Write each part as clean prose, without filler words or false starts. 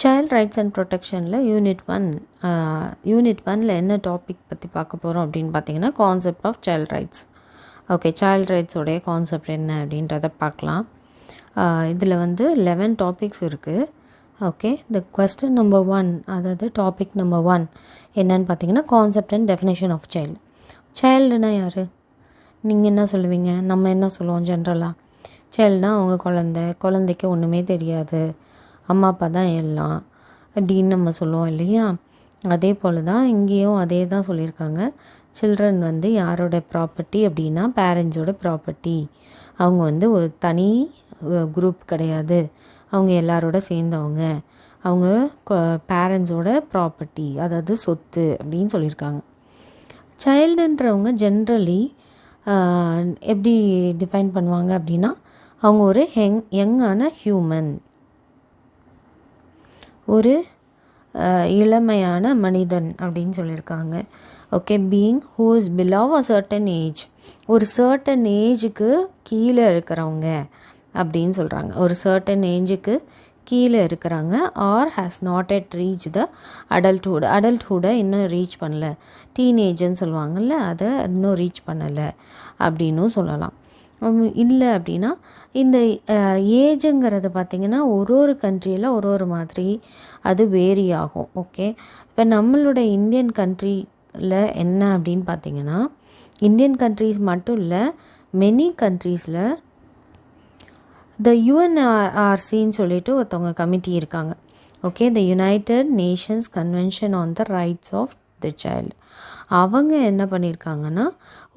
Child rights and ப்ரொடெக்ஷனில் unit ஒனில் என்ன டாபிக் பற்றி பார்க்க போகிறோம் அப்படின்னு பார்த்தீங்கன்னா concept of child rights. Okay, child ரைட்ஸோடைய கான்செப்ட் என்ன அப்படின்றத பார்க்கலாம். இதில் 11 டாபிக்ஸ் இருக்குது. ஓகே, இந்த கொஸ்டின் நம்பர் 1, அதாவது டாபிக் நம்பர் 1 என்னன்னு பார்த்தீங்கன்னா concept and definition of child. சைல்டுனா யார்? நீங்கள் என்ன சொல்லுவீங்க? நம்ம என்ன சொல்லுவோம் ஜென்ரலாக? சைல்டுனா அவங்க குழந்தைக்கு ஒன்றுமே தெரியாது, அம்மா அப்பா தான் எல்லாம் அப்படின்னு நம்ம சொல்லுவோம் இல்லையா? அதே போல் தான் இங்கேயும் அதே தான் சொல்லியிருக்காங்க. சில்ட்ரன் யாரோட ப்ராப்பர்ட்டி அப்படின்னா பேரண்ட்ஸோட ப்ராப்பர்ட்டி. அவங்க ஒரு தனி குரூப் கிடையாது, அவங்க எல்லாரோட சேர்ந்தவங்க, அவங்க பேரண்ட்ஸோட ப்ராப்பர்ட்டி, அதாவது சொத்து அப்படின்னு சொல்லியிருக்காங்க. சைல்டுன்றவங்க ஜென்ரலி எப்படி டிஃபைன் பண்ணுவாங்க அப்படின்னா அவங்க ஒரு யங்கான ஹியூமன், ஒரு இளமையான மனிதன் அப்படின்னு சொல்லியிருக்காங்க. Okay, being who is பிலவ் a certain age, ஒரு சர்டன் ஏஜுக்கு கீழே இருக்கிறவங்க அப்படின்னு சொல்கிறாங்க. ஒரு சர்டன் ஏஜுக்கு கீழே இருக்கிறாங்க. Or has not yet reach the அடல்ட்ஹுட்டை இன்னும் ரீச் பண்ணல, டீனேஜ்னு சொல்லுவாங்கள்ல, அதை இன்னும் ரீச் பண்ணலை அப்படின்னும் சொல்லலாம். இல்லை அப்படின்னா இந்த ஏஜுங்கிறது பார்த்திங்கன்னா ஒரு கண்ட்ரியில் ஒரு மாதிரி அது வேரி ஆகும். ஓகே, இப்போ நம்மளோட இந்தியன் கண்ட்ரியில் என்ன அப்படின்னு பார்த்திங்கன்னா, இந்தியன் கண்ட்ரிஸ் மட்டும் இல்லை, மெனி கண்ட்ரீஸில் த யுஎன்ஆர்சின்னு சொல்லிட்டு ஒருத்தவங்க கமிட்டி இருக்காங்க. Okay, the United Nations convention on the rights of the child. அவங்க என்ன பண்ணியிருக்காங்கன்னா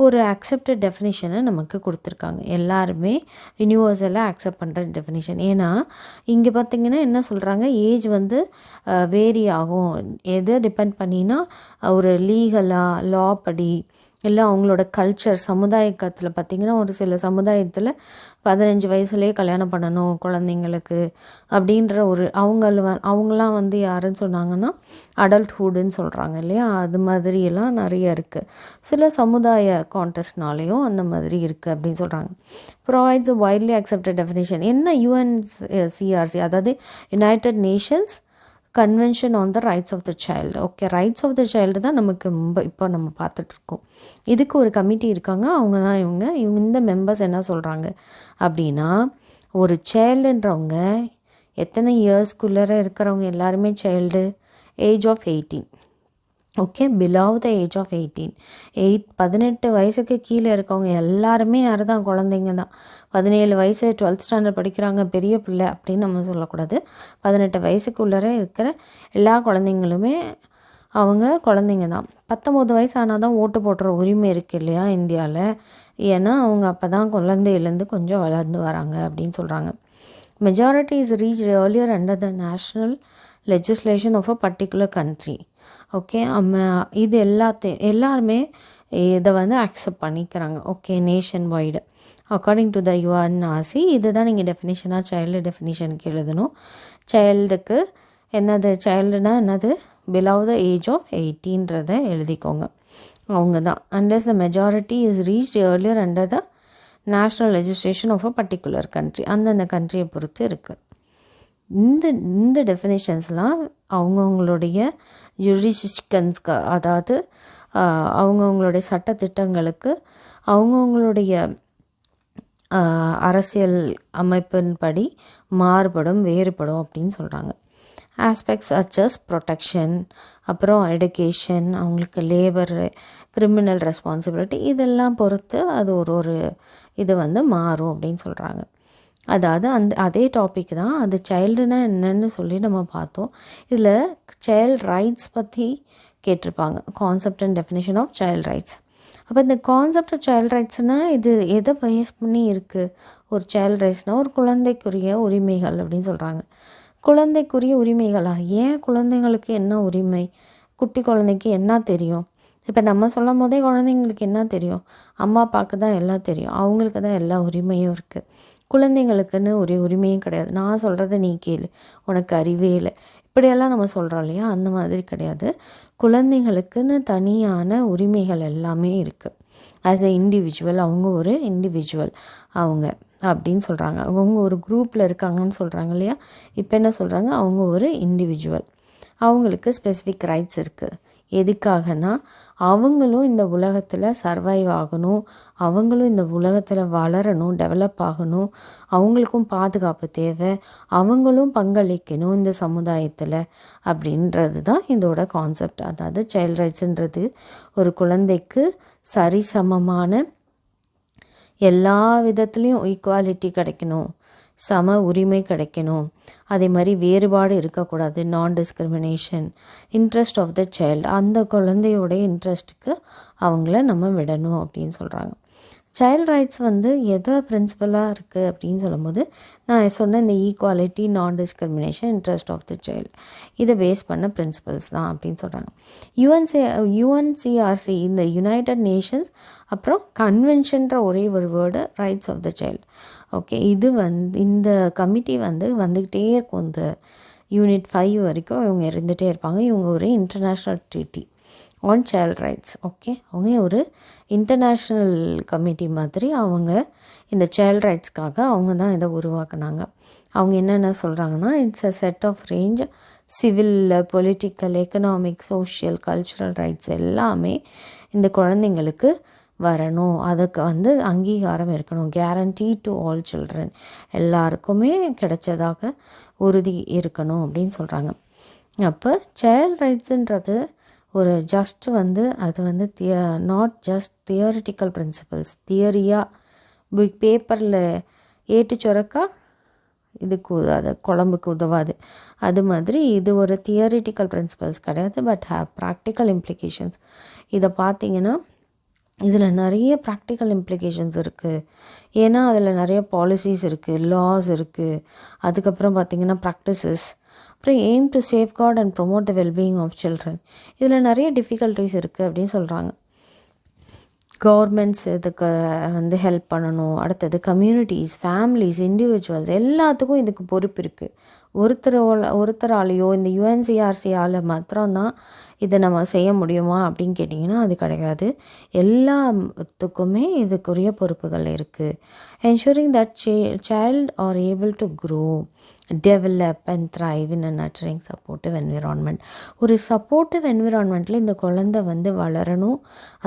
ஒரு அக்செப்டட் டெஃபினிஷனை நமக்கு கொடுத்துருக்காங்க. எல்லாருமே யூனிவர்சலாக அக்செப்ட் பண்ணுற டெஃபினிஷன். ஏன்னா இங்கே பார்த்திங்கன்னா என்ன சொல்கிறாங்க, ஏஜ் வேரி ஆகும். எதை டிபெண்ட் பண்ணினா ஒரு லீகலாக லா படி இல்லை அவங்களோட கல்ச்சர், சமுதாயத்தில் பார்த்திங்கன்னா ஒரு சில சமுதாயத்தில் 15 வயசுலேயே கல்யாணம் பண்ணணும் குழந்தைங்களுக்கு அப்படின்ற ஒரு அவங்களாம் யாருன்னு சொன்னாங்கன்னா அடல்ட்ஹுட்டுன்னு சொல்கிறாங்க இல்லையா? அது மாதிரியெல்லாம் நிறைய இருக்குது. சில சமுதாய கான்டெஸ்ட்னாலேயும் அந்த மாதிரி இருக்குது அப்படின்னு சொல்கிறாங்க. Provides a widely accepted definition. என்ன யுஎன்சிஆர்சி, அதாவது United Nations convention on the rights of the child. Okay, rights of the child தான் நமக்கு இப்போ நம்ம பார்த்துட்ருக்கோம். இதுக்கு ஒரு கமிட்டி இருக்காங்க. அவங்க தான் இவங்க இந்த மெம்பர்ஸ் என்ன சொல்கிறாங்க அப்படின்னா, ஒரு சைல்டுன்றவங்க எத்தனை இயர்ஸ்குள்ளே இருக்கிறவங்க எல்லாருமே child, age of 18. Okay, below the age of 18 வயசுக்கு கீழே இருக்கவங்க எல்லாருமே யார் தான்? குழந்தைங்க தான். 17 வயசு 12th ஸ்டாண்டர்ட் படிக்கிறாங்க, பெரிய பிள்ளை அப்படின்னு நம்ம சொல்லக்கூடாது. 18 வயசுக்குள்ளே இருக்கிற எல்லா குழந்தைங்களுமே அவங்க குழந்தைங்க தான். 19 வயசு ஆனால் தான் ஓட்டு போடுற உரிமை இருக்குது இல்லையா இந்தியாவில்? ஏன்னா அவங்க அப்போ தான் குழந்தையிலேருந்து கொஞ்சம் வளர்ந்து வராங்க அப்படின்னு சொல்கிறாங்க. Majority is reach earlier under the national legislation of a particular country. Okay, இது எல்லாருமே இதை அக்செப்ட் பண்ணிக்கிறாங்க. Okay, nationwide according to the UNRC. இதுதான் நீங்கள் டெஃபினிஷனாக சைல்டு டெஃபினிஷனுக்கு எழுதணும். சைல்டுக்கு என்னது? சைல்டுனா என்னது? பிலவ் த ஏஜ் ஆஃப் 18 எழுதிக்கோங்க. அவங்க தான். Unless the majority is reached earlier under the national legislation of a particular country. அந்தந்த கண்ட்ரியை பொறுத்து இருக்குது. இந்த டெஃபினேஷன்ஸ்லாம் அவங்கவுங்களுடைய ஜுரிடிக்ஷன்ஸ்க்கு, அதாவது அவங்கவுங்களுடைய சட்டத்திட்டங்களுக்கு, அவங்கவுங்களுடைய அரசியல் அமைப்பின்படி வேறுபடும் அப்படின்னு சொல்கிறாங்க. ஆஸ்பெக்ட்ஸ் சச் ப்ரொடெக்ஷன், அப்புறம் எடுகேஷன், அவங்களுக்கு லேபர், கிரிமினல் ரெஸ்பான்சிபிலிட்டி, இதெல்லாம் பொறுத்து அது ஒரு இது மாறும் அப்படின்னு சொல்கிறாங்க. அதாவது அதே டாபிக் தான். அது சைல்டுனா என்னன்னு சொல்லி நம்ம பார்த்தோம். இதில் சைல்ட் ரைட்ஸ் பற்றி கேட்டிருப்பாங்க. Concept and definition of child rights. அப்போ இந்த கான்செப்ட் ஆஃப் சைல்ட் ரைட்ஸ்னால் இது எதை பேஸ் பண்ணி இருக்குது? ஒரு சைல்ட் ரைட்ஸ்னால் ஒரு குழந்தைக்குரிய உரிமைகள் அப்படின்னு சொல்கிறாங்க. குழந்தைக்குரிய உரிமைகளா? ஏன் குழந்தைங்களுக்கு என்ன உரிமை? குட்டி குழந்தைக்கு என்ன தெரியும்? இப்போ நம்ம சொல்லும் போதே குழந்தைங்களுக்கு என்ன தெரியும்? அம்மா அப்பாவுக்கு தான் எல்லாம் தெரியும், அவங்களுக்கு தான் எல்லா உரிமையும் இருக்குது. குழந்தைங்களுக்குன்னு ஒரு உரிமையும் கிடையாது. நான் சொல்கிறத நீ கேளு, உனக்கு அறிவே இல்லை, இப்படியெல்லாம் நம்ம சொல்கிறோம் இல்லையா? அந்த மாதிரி கிடையாது. குழந்தைங்களுக்குன்னு தனியான உரிமைகள் எல்லாமே இருக்குது. ஆஸ் எ இண்டிவிஜுவல் அவங்க ஒரு இண்டிவிஜுவல் அவங்க. அப்படின்னு சொல்கிறாங்க. அவங்க ஒரு குரூப்பில் இருக்காங்கன்னு சொல்கிறாங்க இல்லையா. இப்போ என்ன சொல்கிறாங்க, அவங்க ஒரு இண்டிவிஜுவல், அவங்களுக்கு ஸ்பெசிஃபிக் ரைட்ஸ் இருக்குது. எதுக்காகனா அவங்களும் இந்த உலகத்தில் சர்வைவ் ஆகணும், அவங்களும் இந்த உலகத்தில் வளரணும், டெவலப் ஆகணும், அவங்களுக்கும் பாதுகாப்பு தேவை, அவங்களும் பங்களிக்கணும் இந்த சமுதாயத்தில் அப்படின்றது தான் இதோட கான்செப்ட். அதாவது சைல்ட் ரைட்ஸுன்றது ஒரு குழந்தைக்கு சரிசமமான எல்லா விதத்துலேயும் ஈக்குவாலிட்டி கிடைக்கணும், சம உரிமை கிடைக்கணும், அதே மாதிரி வேறுபாடு இருக்கக்கூடாது, non discrimination, interest of the child, அந்த குழந்தையோடைய இன்ட்ரெஸ்ட்டுக்கு அவங்கள நம்ம விடணும் அப்படின்னு சொல்கிறாங்க. சைல்ட் ரைட்ஸ் எதை பிரின்சிபலாக இருக்குது அப்படின்னு சொல்லும்போது நான் சொன்ன இந்த equality, non discrimination, interest of the child, இதை பேஸ் பண்ண பிரின்சிபல்ஸ் தான் அப்படின்னு சொல்கிறாங்க. யுஎன்சிஆர்சி இந்த யுனைடெட் நேஷன்ஸ் அப்புறம் கன்வென்ஷன்ற ஒரே ஒரு word rights of the child. Okay, இது இந்த கமிட்டி வந்துக்கிட்டே இருக்கும். இந்த யூனிட் 5 வரைக்கும் இவங்க இருந்துகிட்டே இருப்பாங்க. இவங்க ஒரு international treaty on child rights. Okay, அவங்க ஒரு இன்டர்நேஷ்னல் கமிட்டி மாதிரி அவங்க இந்த சைல்ட் ரைட்ஸ்க்காக அவங்க தான் இதை உருவாக்குனாங்க. அவங்க என்னென்ன சொல்கிறாங்கன்னா, it's a set of range civil, political, economic, social, cultural rights எல்லாமே இந்த குழந்தைங்களுக்கு வரணும், அதுக்கு அங்கீகாரம் இருக்கணும், கேரண்டி டு ஆல் சில்ட்ரன், எல்லாருக்குமே கிடைச்சதாக உறுதி இருக்கணும் அப்படின்னு சொல்கிறாங்க. அப்போ சைல்ட் ரைட்ஸுன்றது ஒரு ஜஸ்ட் அது நாட் ஜஸ்ட் தியரிட்டிக்கல் பிரின்சிபல்ஸ், தியரியாக பேப்பரில் ஏட்டு சுரக்கா இதுக்கு அது குழம்புக்கு உதவாது, அது மாதிரி இது ஒரு தியரிட்டிக்கல் பிரின்சிபல்ஸ் கிடையாது, பட் ஹேவ் ப்ராக்டிக்கல் இம்ப்ளிகேஷன்ஸ். இதை பார்த்திங்கன்னா இதில் நிறைய ப்ராக்டிக்கல் இம்ப்ளிகேஷன்ஸ் இருக்குது. ஏன்னா அதில் நிறைய பாலிசிஸ் இருக்குது, லாஸ் இருக்குது, அதுக்கப்புறம் பார்த்திங்கன்னா ப்ராக்டிசஸ், அப்புறம் aim to safeguard and promote the wellbeing of children. இதில் நிறைய டிஃபிகல்ட்டிஸ் இருக்குது அப்படின்னு சொல்கிறாங்க. கவர்மெண்ட்ஸ் இதுக்கு ஹெல்ப் பண்ணணும், அடுத்தது கம்யூனிட்டிஸ், ஃபேமிலிஸ், இண்டிவிஜுவல்ஸ் எல்லாத்துக்கும் இதுக்கு பொறுப்பு இருக்குது. ஒருத்தராலேயோ இந்த யுஎன்சிஆர்சியால் மாத்திரம்தான் இதை நம்ம செய்ய முடியுமா அப்படின்னு கேட்டிங்கன்னா அது கிடையாது. எல்லாத்துக்குமே இதுக்குரிய பொறுப்புகள் இருக்குது. Ensuring that child are able to grow, develop and thrive in a nurturing supportive environment. ஒரு சப்போர்ட்டிவ் என்விரான்மெண்ட்டில் இந்த குழந்தை வளரணும்,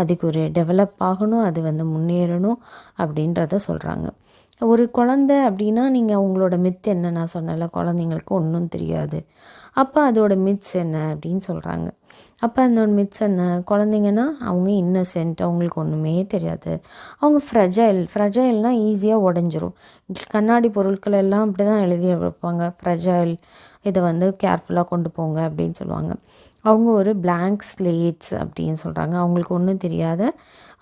அதுக்கு ஒரு டெவலப் ஆகணும், அது முன்னேறணும் அப்படின்றத சொல்கிறாங்க. ஒரு குழந்தை அப்படின்னா நீங்கள் அவங்களோட மித் என்ன, நான் சொன்னல குழந்தைங்களுக்கு ஒன்றும் தெரியாது, அப்போ அதோட மித்ஸ் என்ன அப்படின்னு சொல்கிறாங்க. அப்போ அதோட மித்ஸ் என்ன, குழந்தைங்கன்னா அவங்க இன்னசென்ட், அவங்களுக்கு ஒன்றுமே தெரியாது, அவங்க ஃப்ரெஜைல்னால் ஈஸியாக உடஞ்சிரும். கண்ணாடி பொருட்கள் எல்லாம் அப்படி தான் எழுதி வைப்பாங்க, ஃப்ரெஜைல், இதை கேர்ஃபுல்லாக கொண்டு போங்க அப்படின்னு சொல்லுவாங்க. அவங்க ஒரு பிளாங்க் ஸ்லேட்ஸ் அப்படின்னு சொல்கிறாங்க. அவங்களுக்கு ஒன்றும் தெரியாத,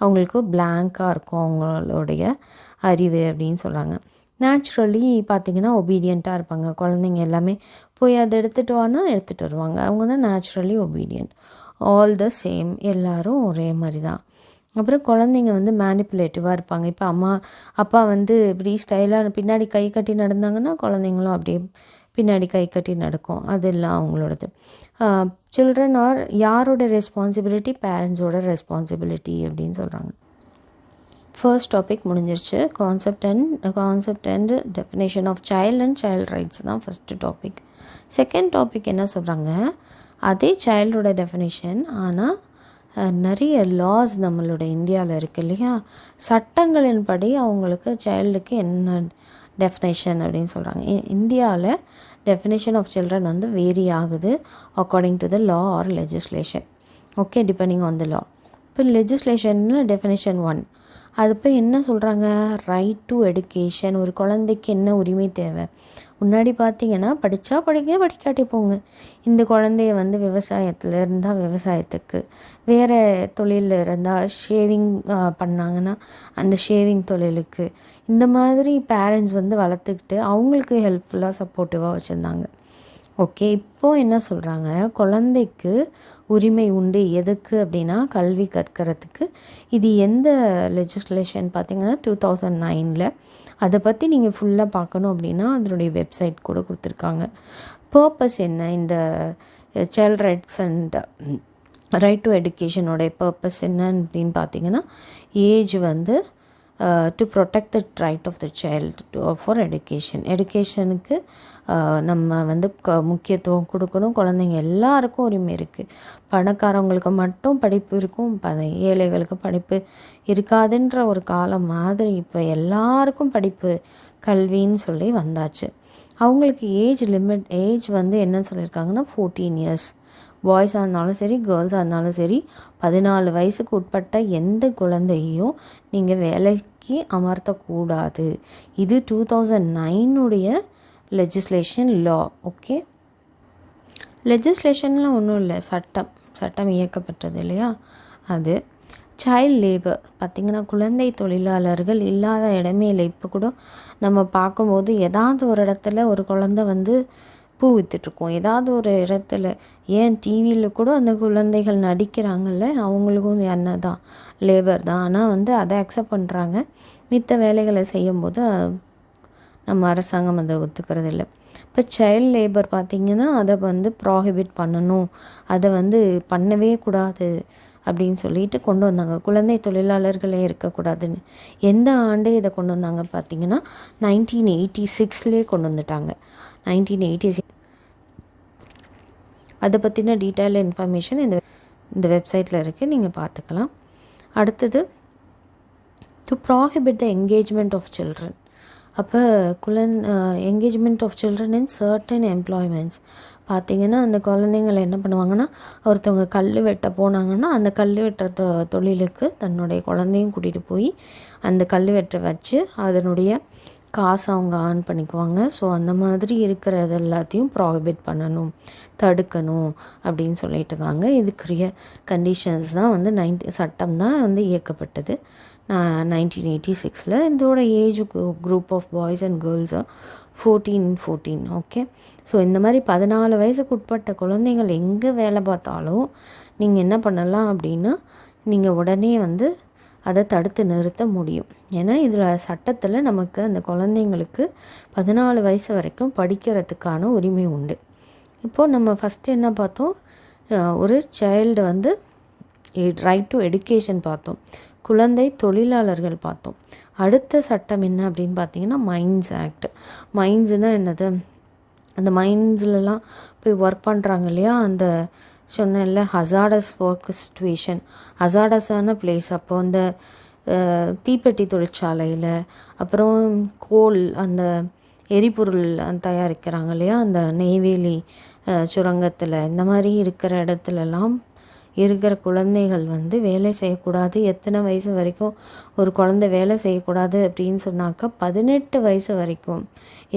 அவங்களுக்கு பிளாங்காக இருக்கும் அவங்களுடைய அறிவு அப்படின்னு சொல்கிறாங்க. நேச்சுரலி பார்த்திங்கன்னா ஒபீடியண்ட்டாக இருப்பாங்க குழந்தைங்க, எல்லாமே போய் அதை எடுத்துகிட்டு வானா எடுத்துகிட்டு வருவாங்க. அவங்க தான் நேச்சுரலி ஒபீடியண்ட், ஆல் த சேம், எல்லோரும் ஒரே மாதிரி தான். அப்புறம் குழந்தைங்க மேனிப்புலேட்டிவாக இருப்பாங்க. இப்போ அப்பா இப்படி ஸ்டைலாக பின்னாடி கை கட்டி நடந்தாங்கன்னா குழந்தைங்களும் அப்படியே பின்னாடி கை கட்டி நடக்கும், அதெல்லாம் அவங்களோடது. சில்ட்ரன் ஆர் யாரோட ரெஸ்பான்சிபிலிட்டி, பேரண்ட்ஸோட ரெஸ்பான்சிபிலிட்டி அப்படின்னு சொல்கிறாங்க. ஃபர்ஸ்ட் டாபிக் முடிஞ்சிருச்சு. Concept and definition of child and child rights தான் ஃபஸ்ட்டு டாபிக். செகண்ட் டாபிக் என்ன சொல்கிறாங்க, அதே சைல்டோட டெஃபினேஷன், ஆனால் நிறைய லாஸ் நம்மளோட இந்தியாவில் இருக்குது இல்லையா, சட்டங்களின்படி அவங்களுக்கு சைல்டுக்கு என்ன டெஃபினேஷன் அப்படின்னு சொல்கிறாங்க. இந்தியாவில் டெஃபினேஷன் ஆஃப் சில்ட்ரன் வேரி ஆகுது according to the law or legislation. Okay, depending on the law. இப்போ லெஜிஸ்லேஷனில் டெஃபினேஷன் 1, அது போய் என்ன சொல்கிறாங்க, ரைட் டு எடுகேஷன். ஒரு குழந்தைக்கு என்ன உரிமை தேவை, முன்னாடி பார்த்திங்கன்னா படிக்காட்டி போங்க, இந்த குழந்தைய விவசாயத்தில் இருந்தால் விவசாயத்துக்கு, வேறு தொழிலில் இருந்தால் ஷேவிங் பண்ணாங்கன்னா அந்த ஷேவிங் தொழிலுக்கு, இந்த மாதிரி பேரண்ட்ஸ் வளர்த்துக்கிட்டு அவங்களுக்கு ஹெல்ப்ஃபுல்லாக சப்போர்ட்டிவாக வச்சுருந்தாங்க. ஓகே, இப்போது என்ன சொல்கிறாங்க, குழந்தைக்கு உரிமை உண்டு, எதுக்கு அப்படின்னா கல்வி கற்கிறதுக்கு. இது எந்த லெஜிஸ்லேஷன் பார்த்திங்கன்னா 2009. அதை பற்றி நீங்கள் ஃபுல்லாக பார்க்கணும் அப்படின்னா அதனுடைய வெப்சைட் கூட கொடுத்துருக்காங்க. பர்பஸ் என்ன, இந்த child rights and right to எடுகேஷனோடைய பர்பஸ் என்ன அப்படின்னு பார்த்திங்கன்னா, age to protect the right of the child for எடுகேஷனுக்கு நம்ம வந்து முக்கியத்துவம் கொடுக்கணும். குழந்தைங்க எல்லாருக்கும் உரிமை இருக்குது. பணக்காரவங்களுக்கு மட்டும் படிப்பு இருக்கும், ஏழைகளுக்கு படிப்பு இருக்காதுன்ற ஒரு காலம் மாதிரி இப்போ எல்லாருக்கும் படிப்பு கல்வின்னு சொல்லி வந்தாச்சு. அவங்களுக்கு ஏஜ் வந்து என்ன சொல்லியிருக்காங்கன்னா 14 இயர்ஸ். பாய்ஸாக இருந்தாலும் சரி, கேர்ள்ஸாக இருந்தாலும் சரி, 14 வயசுக்கு உட்பட்ட எந்த குழந்தையும் நீங்கள் வேலைக்கு அமர்த்தக்கூடாது. இது 2009 லெஜிஸ்லேஷன் லா. ஓகே, லெஜிஸ்லேஷன்லாம் ஒன்றும் இல்லை, சட்டம் இயக்கப்பட்டது இல்லையா அது. சைல்ட் லேபர் பார்த்திங்கன்னா குழந்தை தொழிலாளர்கள் இல்லாத இடமே இல்லை. இப்போ கூட நம்ம பார்க்கும்போது ஏதாவது ஒரு இடத்துல ஒரு குழந்தை வந்து பூ விற்றுட்ருக்கோம், ஏதாவது ஒரு இடத்துல. ஏன் டிவியில் கூட அந்த குழந்தைகள் நடிக்கிறாங்கல்ல, அவங்களுக்கும் என்ன தான் லேபர் தான். ஆனால் வந்து அதை அக்செப்ட் பண்ணுறாங்க. மித்த வேலைகளை செய்யும்போது நம்ம அரசாங்கம் அதை ஒத்துக்கிறது இல்லை. இப்போ சைல்ட் லேபர் பார்த்திங்கன்னா அதை வந்து ப்ராஹிபிட் பண்ணணும், அதை வந்து பண்ணவே கூடாது அப்படின்னு சொல்லிட்டு கொண்டு வந்தாங்க. குழந்தை தொழிலாளர்களே இருக்கக்கூடாதுன்னு எந்த ஆண்டு இதை கொண்டு வந்தாங்க பார்த்திங்கன்னா 1986 கொண்டு வந்துட்டாங்க. 1986 அதை பற்றின டீட்டெயில் இன்ஃபர்மேஷன் இந்த வெப்சைட்டில் இருக்குது, நீங்கள் பார்த்துக்கலாம். அடுத்தது to prohibit the engagement of children. அப்போ engagement of children in certain employments பார்த்திங்கன்னா அந்த குழந்தைங்களை என்ன பண்ணுவாங்கன்னா, ஒருத்தவங்க கல் வெட்ட போனாங்கன்னா அந்த கல் வெட்டுற தொழிலுக்கு தன்னுடைய குழந்தையும் கூட்டிகிட்டு போய் அந்த கல் வெட்ட வச்சு அதனுடைய காசு அவங்க ஆன் பண்ணிக்குவாங்க. ஸோ அந்த மாதிரி இருக்கிறது எல்லாத்தையும் ப்ராஹிபிட் பண்ணணும், தடுக்கணும் அப்படின்னு சொல்லிட்டு இருக்காங்க. இதுக்குரிய கண்டிஷன்ஸ் தான் வந்து சட்டம் தான் வந்து இயக்கப்பட்டது 1986. இதோட age group of boys and girls 14. Okay, so இந்த மாதிரி 14 வயசுக்கு உட்பட்ட குழந்தைகள் எங்கே வேலை பார்த்தாலும் நீங்கள் என்ன பண்ணலாம் அப்படின்னா, நீங்கள் உடனே வந்து அதை தடுத்து நிறுத்த முடியும். ஏன்னா இதில் சட்டத்தில் நமக்கு அந்த குழந்தைங்களுக்கு 14 வயசு வரைக்கும் படிக்கிறதுக்கான உரிமை உண்டு. இப்போது நம்ம ஃபஸ்ட்டு என்ன பார்த்தோம், ஒரு சைல்டு வந்து ரைட் டு எடுகேஷன் பார்த்தோம், குழந்தை தொழிலாளர்கள் பார்த்தோம். அடுத்த சட்டம் என்ன அப்படின்னு பார்த்தீங்கன்னா மைன்ஸ் ஆக்ட். மைன்ஸுனால் என்னது, அந்த மைன்ஸ்லலாம் போய் ஒர்க் பண்ணுறாங்க இல்லையா, அந்த சொன்னேன்ல ஹசார்டஸ் ஒர்க் சிச்சுவேஷன், ஹசார்டஸான பிளேஸ். அப்போ அந்த தீப்பெட்டி தொழிற்சாலையில், அப்புறம் கோல் அந்த எரிபொருள் தயாரிக்கிறாங்க இல்லையா, அந்த நெய்வேலி சுரங்கத்தில், இந்த மாதிரி இருக்கிற இடத்துலலாம் இருக்கிற குழந்தைகள் வந்து வேலை செய்யக்கூடாது. எத்தனை வயசு வரைக்கும் ஒரு குழந்தை வேலை செய்யக்கூடாது அப்படின்னு சொன்னாக்கா 18 வயசு வரைக்கும்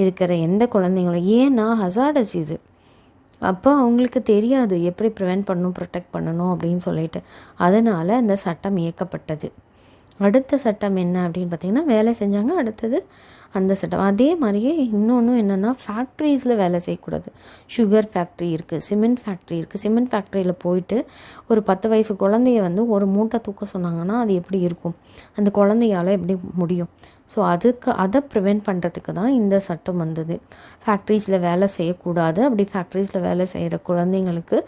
இருக்கிற எந்த குழந்தைங்களும். ஏன்னா ஹசார்டஸ் இது, அப்போ அவங்களுக்கு தெரியாது எப்படி ப்ரிவெண்ட் பண்ணணும், ப்ரொடெக்ட் பண்ணணும் அப்படின்னு சொல்லிட்டு. அதனால் அந்த சட்டம் இயக்கப்பட்டது. அடுத்த சட்டம் என்ன அப்படின்னு பார்த்திங்கன்னா வேலை செஞ்சாங்க, அடுத்தது அந்த சட்டம். அதே மாதிரியே இன்னொன்று என்னென்னா, ஃபேக்ட்ரிஸில் வேலை செய்யக்கூடாது. சுகர் ஃபேக்ட்ரி இருக்குது, சிமெண்ட் ஃபேக்ட்ரி இருக்குது. சிமெண்ட் ஃபேக்ட்ரியில் போயிட்டு ஒரு 10 வயசு குழந்தைய வந்து ஒரு மூட்டை தூக்க சொன்னாங்கன்னா அது எப்படி இருக்கும், அந்த குழந்தையால் எப்படி முடியும்? ஸோ அதை ப்ரிவெண்ட் பண்ணுறதுக்கு தான் இந்த சட்டம் வந்தது. ஃபேக்ட்ரிஸில் வேலை செய்யக்கூடாது. அப்படி ஃபேக்ட்ரிஸில் வேலை செய்கிற குழந்தைங்களுக்கு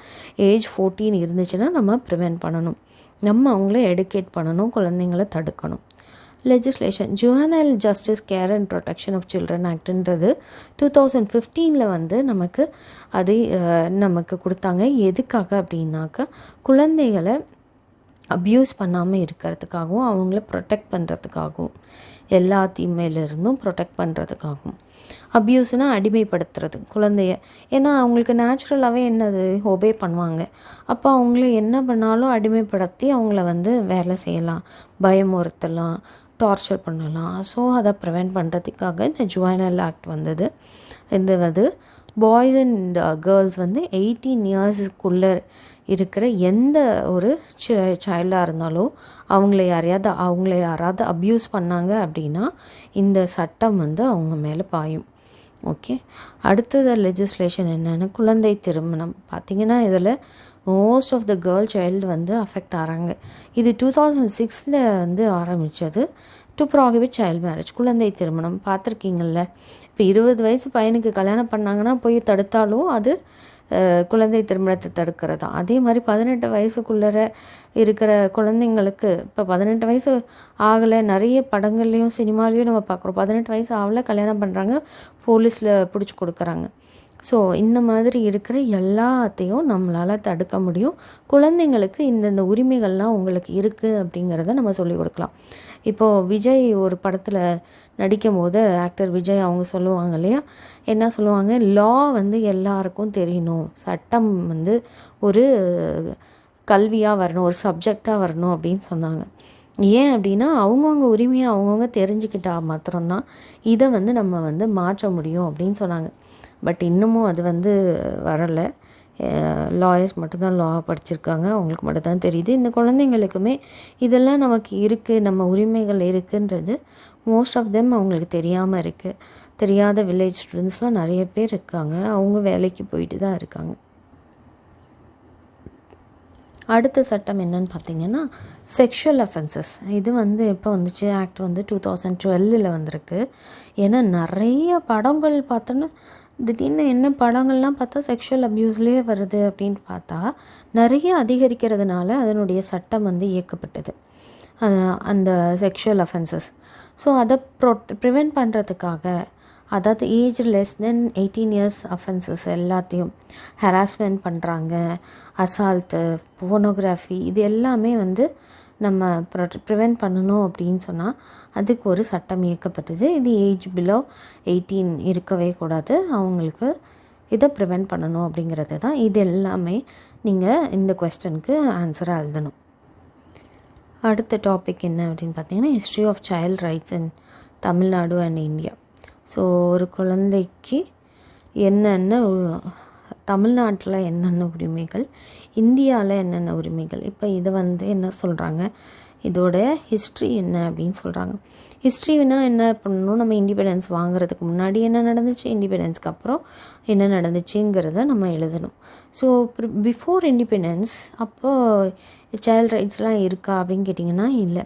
ஏஜ் 14 இருந்துச்சுன்னா நம்ம ப்ரிவெண்ட் பண்ணணும், நம்ம அவங்கள எடுக்கேட் பண்ணணும், குழந்தைங்கள தடுக்கணும். Legislation juvenile justice care and protection of children ஆக்ட்ன்றது 2015 வந்து நமக்கு கொடுத்தாங்க. எதுக்காக அப்படின்னாக்கா குழந்தைகளை அப்யூஸ் பண்ணாமல் இருக்கிறதுக்காகவும் அவங்கள ப்ரொடெக்ட் பண்ணுறதுக்காகவும், எல்லா தீமையிலிருந்தும் ப்ரொடெக்ட் பண்ணுறதுக்காகவும். அப்யூஸ்னால் அடிமைப்படுத்துறது குழந்தைய. ஏன்னா அவங்களுக்கு நேச்சுரலாகவே என்னது ஒபே பண்ணுவாங்க. அப்போ அவங்கள என்ன பண்ணாலும் அடிமைப்படுத்தி அவங்கள வந்து வேலை செய்யலாம், பயமுறுத்தலாம், டார்ச்சர் பண்ணலாம். ஸோ அதை ப்ரிவெண்ட் பண்ணுறதுக்காக இந்த ஜுவனைல் ஆக்ட் வந்தது. இது வந்து பாய்ஸ் அண்ட் கேர்ள்ஸ் வந்து 18 இயர்ஸுக்குள்ளே இருக்கிற எந்த ஒரு சைல்டாக இருந்தாலும் அவங்கள யாராவது அப்யூஸ் பண்ணாங்க அப்படின்னா இந்த சட்டம் வந்து அவங்க மேலே பாயும். ஓகே, அடுத்தது லெஜிஸ்லேஷன் என்னென்னா குழந்தை திருமணம். பார்த்திங்கன்னா இதில் most of the girl child வந்து அஃபெக்ட் ஆகிறாங்க. இது 2006 வந்து ஆரம்பித்தது. டு ப்ராஹிபிட் சைல்டு மேரேஜ், குழந்தை திருமணம். பார்த்துருக்கீங்கள்ல, இப்போ 20 வயசு பையனுக்கு கல்யாணம் பண்ணாங்கன்னா போய் தடுத்தாலும் அது குழந்தை திருமணத்தை தடுக்கிறது தான். அதே மாதிரி 18 வயசுக்குள்ளே இருக்கிற குழந்தைங்களுக்கு இப்போ 18 வயசு ஆகலை, நிறைய படங்கள்லேயும் சினிமாலேயும் நம்ம பார்க்குறோம். 18 வயசு ஆகலை, கல்யாணம் பண்ணுறாங்க, போலீஸில் பிடிச்சி கொடுக்குறாங்க. ஸோ இந்த மாதிரி இருக்கிற எல்லாத்தையும் நம்மளால் தடுக்க முடியும். குழந்தைங்களுக்கு இந்தந்த உரிமைகள்லாம் உங்களுக்கு இருக்குது அப்படிங்கிறத நம்ம சொல்லிக் கொடுக்கலாம். இப்போது விஜய் ஒரு படத்தில் நடிக்கும் போது ஆக்டர் விஜய் அவங்க சொல்லுவாங்க இல்லையா, என்ன சொல்லுவாங்க, லா வந்து எல்லாருக்கும் தெரியணும், சட்டம் வந்து ஒரு கல்வியாக வரணும், ஒரு சப்ஜெக்டாக வரணும் அப்படின்னு சொன்னாங்க. ஏன் அப்படின்னா அவங்கவுங்க உரிமையை அவங்கவுங்க தெரிஞ்சுக்கிட்டால் மாத்திரம்தான் இதை வந்து நம்ம வந்து மாற்ற முடியும் அப்படின்னு சொன்னாங்க. பட் இன்னமும் அது வந்து வரலை. லாயர்ஸ் மட்டும்தான் லா படிச்சிருக்காங்க, அவங்களுக்கு மட்டும்தான் தெரியுது. இந்த குழந்தைங்களுக்குமே இதெல்லாம் நமக்கு இருக்குது, நம்ம உரிமைகள் இருக்குன்றது மோஸ்ட் ஆஃப் தெம் அவங்களுக்கு தெரியாமல் இருக்குது. தெரியாத வில்லேஜ் ஸ்டூடெண்ட்ஸ்லாம் நிறைய பேர் இருக்காங்க, அவங்க வேலைக்கு போயிட்டு தான் இருக்காங்க. அடுத்த சட்டம் என்னன்னு பார்த்திங்கன்னா செக்ஷுவல் அஃபென்சஸ். இது வந்து எப்போ வந்துச்சு, ஆக்ட் வந்து 2012 வந்திருக்கு. ஏன்னா நிறைய படங்கள் பார்த்தோன்னா திடீர்னு என்ன படங்கள்லாம் பார்த்தா செக்ஷுவல் அப்யூஸ்லேயே வருது அப்படின்ட்டு பார்த்தா நிறைய அதிகரிக்கிறதுனால அதனுடைய சட்டம் வந்து இயக்கப்பட்டது, அந்த செக்ஷுவல் அஃபென்சஸ். ஸோ அதை ப்ரிவெண்ட் பண்ணுறதுக்காக, அதாவது age less than 18 years offences எல்லாத்தையும், ஹராஸ்மெண்ட் பண்ணுறாங்க, அசால்ட்டு, போனோகிராஃபி, இது எல்லாமே வந்து நம்ம ப்ரிவெண்ட் பண்ணணும் அப்படின்னு சொன்னால் அதுக்கு ஒரு சட்டம் இயக்கப்பட்டது. இது ஏஜ் பிலோ 18 இருக்கவே கூடாது, அவங்களுக்கு இதை ப்ரிவெண்ட் பண்ணணும் அப்படிங்கிறது தான். இது எல்லாமே நீங்கள் இந்த குவெஸ்டனுக்கு ஆன்சராக எழுதணும். அடுத்த டாபிக் என்ன அப்படின்னு பார்த்தீங்கன்னா history of child rights in Tamil Nadu and India. So ஒரு குழந்தைக்கு என்னென்ன, தமிழ்நாட்டில் என்னென்ன உரிமைகள், இந்தியாவில் என்னென்ன உரிமைகள், இப்போ இதை வந்து என்ன சொல்கிறாங்க, இதோட ஹிஸ்ட்ரி என்ன அப்படின்னு சொல்கிறாங்க. ஹிஸ்ட்ரினா என்ன பண்ணணும், நம்ம இண்டிபெண்டன்ஸ் வாங்குறதுக்கு முன்னாடி என்ன நடந்துச்சு, இண்டிபெண்டன்ஸ்க்கு அப்புறம் என்ன நடந்துச்சுங்கிறத நம்ம எழுதணும். ஸோ பிஃபோர் இண்டிபெண்டன்ஸ் அப்போது சைல்ட் ரைட்ஸ்லாம் இருக்கா அப்படின்னு கேட்டிங்கன்னா இல்லை.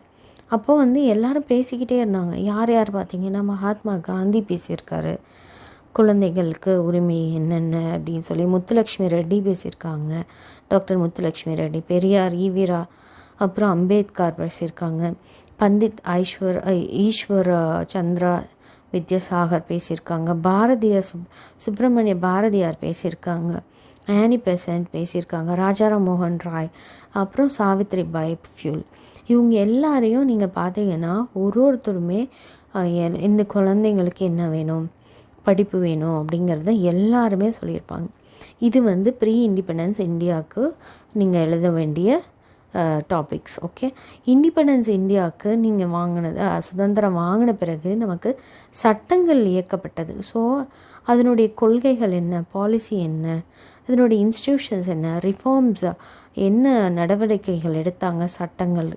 அப்போ வந்து எல்லோரும் பேசிக்கிட்டே இருந்தாங்க. யார் யார் பார்த்திங்கன்னா மகாத்மா காந்தி பேசியிருக்காரு, குழந்தைகளுக்கு உரிமை என்னென்ன அப்படின்னு சொல்லி. முத்துலக்ஷ்மி ரெட்டி பேசியிருக்காங்க, டாக்டர் முத்துலக்ஷ்மி ரெட்டி. பெரியார், ஈவீரா, அப்புறம் அம்பேத்கர் பேசியிருக்காங்க. பண்டிட் ஈஸ்வர் சந்திரா வித்யாசாகர் பேசியிருக்காங்க. சுப்பிரமணிய பாரதியார் பேசியிருக்காங்க. ஆனி பெசன்ட் பேசியிருக்காங்க. ராஜாராம் மோகன் ராய், அப்புறம் சாவித்ரி பாய் ஃபியூல். இவங்க எல்லாரையும் நீங்கள் பார்த்தீங்கன்னா ஒருத்தருமே இந்த குழந்தைங்களுக்கு என்ன வேணும், படிப்பு வேணும் அப்படிங்கிறத எல்லாருமே சொல்லியிருப்பாங்க. இது வந்து ப்ரீ இண்டிபெண்டன்ஸ் இந்தியாவுக்கு நீங்கள் எழுத வேண்டிய டாபிக்ஸ். ஓகே, இண்டிபெண்டன்ஸ் இந்தியாவுக்கு நீங்கள் வாங்கினது, சுதந்திரம் வாங்கின பிறகு நமக்கு சட்டங்கள் இயக்கப்பட்டது. ஸோ அதனுடைய கொள்கைகள் என்ன, பாலிசி என்ன, அதனுடைய இன்ஸ்டிடியூஷன்ஸ் என்ன, ரிஃபார்ம்ஸ் என்ன நடவடிக்கைகள் எடுத்தாங்க, சட்டங்கள்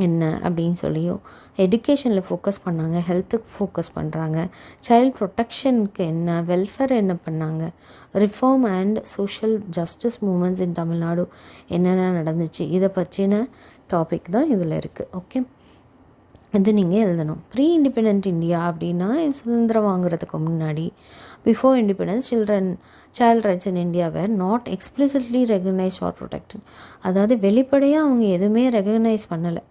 என்ன அப்படின்னு சொல்லியும். எஜுகேஷனில் ஃபோக்கஸ் பண்ணாங்க, ஹெல்த்துக்கு ஃபோக்கஸ் பண்ணுறாங்க, சைல்ட் ப்ரொடெக்ஷனுக்கு என்ன, வெல்ஃபேர் என்ன பண்ணாங்க, reform and social justice movements in Tamil Nadu என்னென்ன நடந்துச்சு, இதை பற்றின டாபிக் தான் இதில் இருக்குது. ஓகே, இது நீங்கள் எழுதணும். ப்ரீ இண்டிபெண்ட் இந்தியா அப்படின்னா சுதந்திரம் வாங்குறதுக்கு முன்னாடி, before independence child rights in India were not explicitly recognised or protected. அதாவது வெளிப்படையாக அவங்க எதுவுமே ரெகக்னைஸ் பண்ணலை,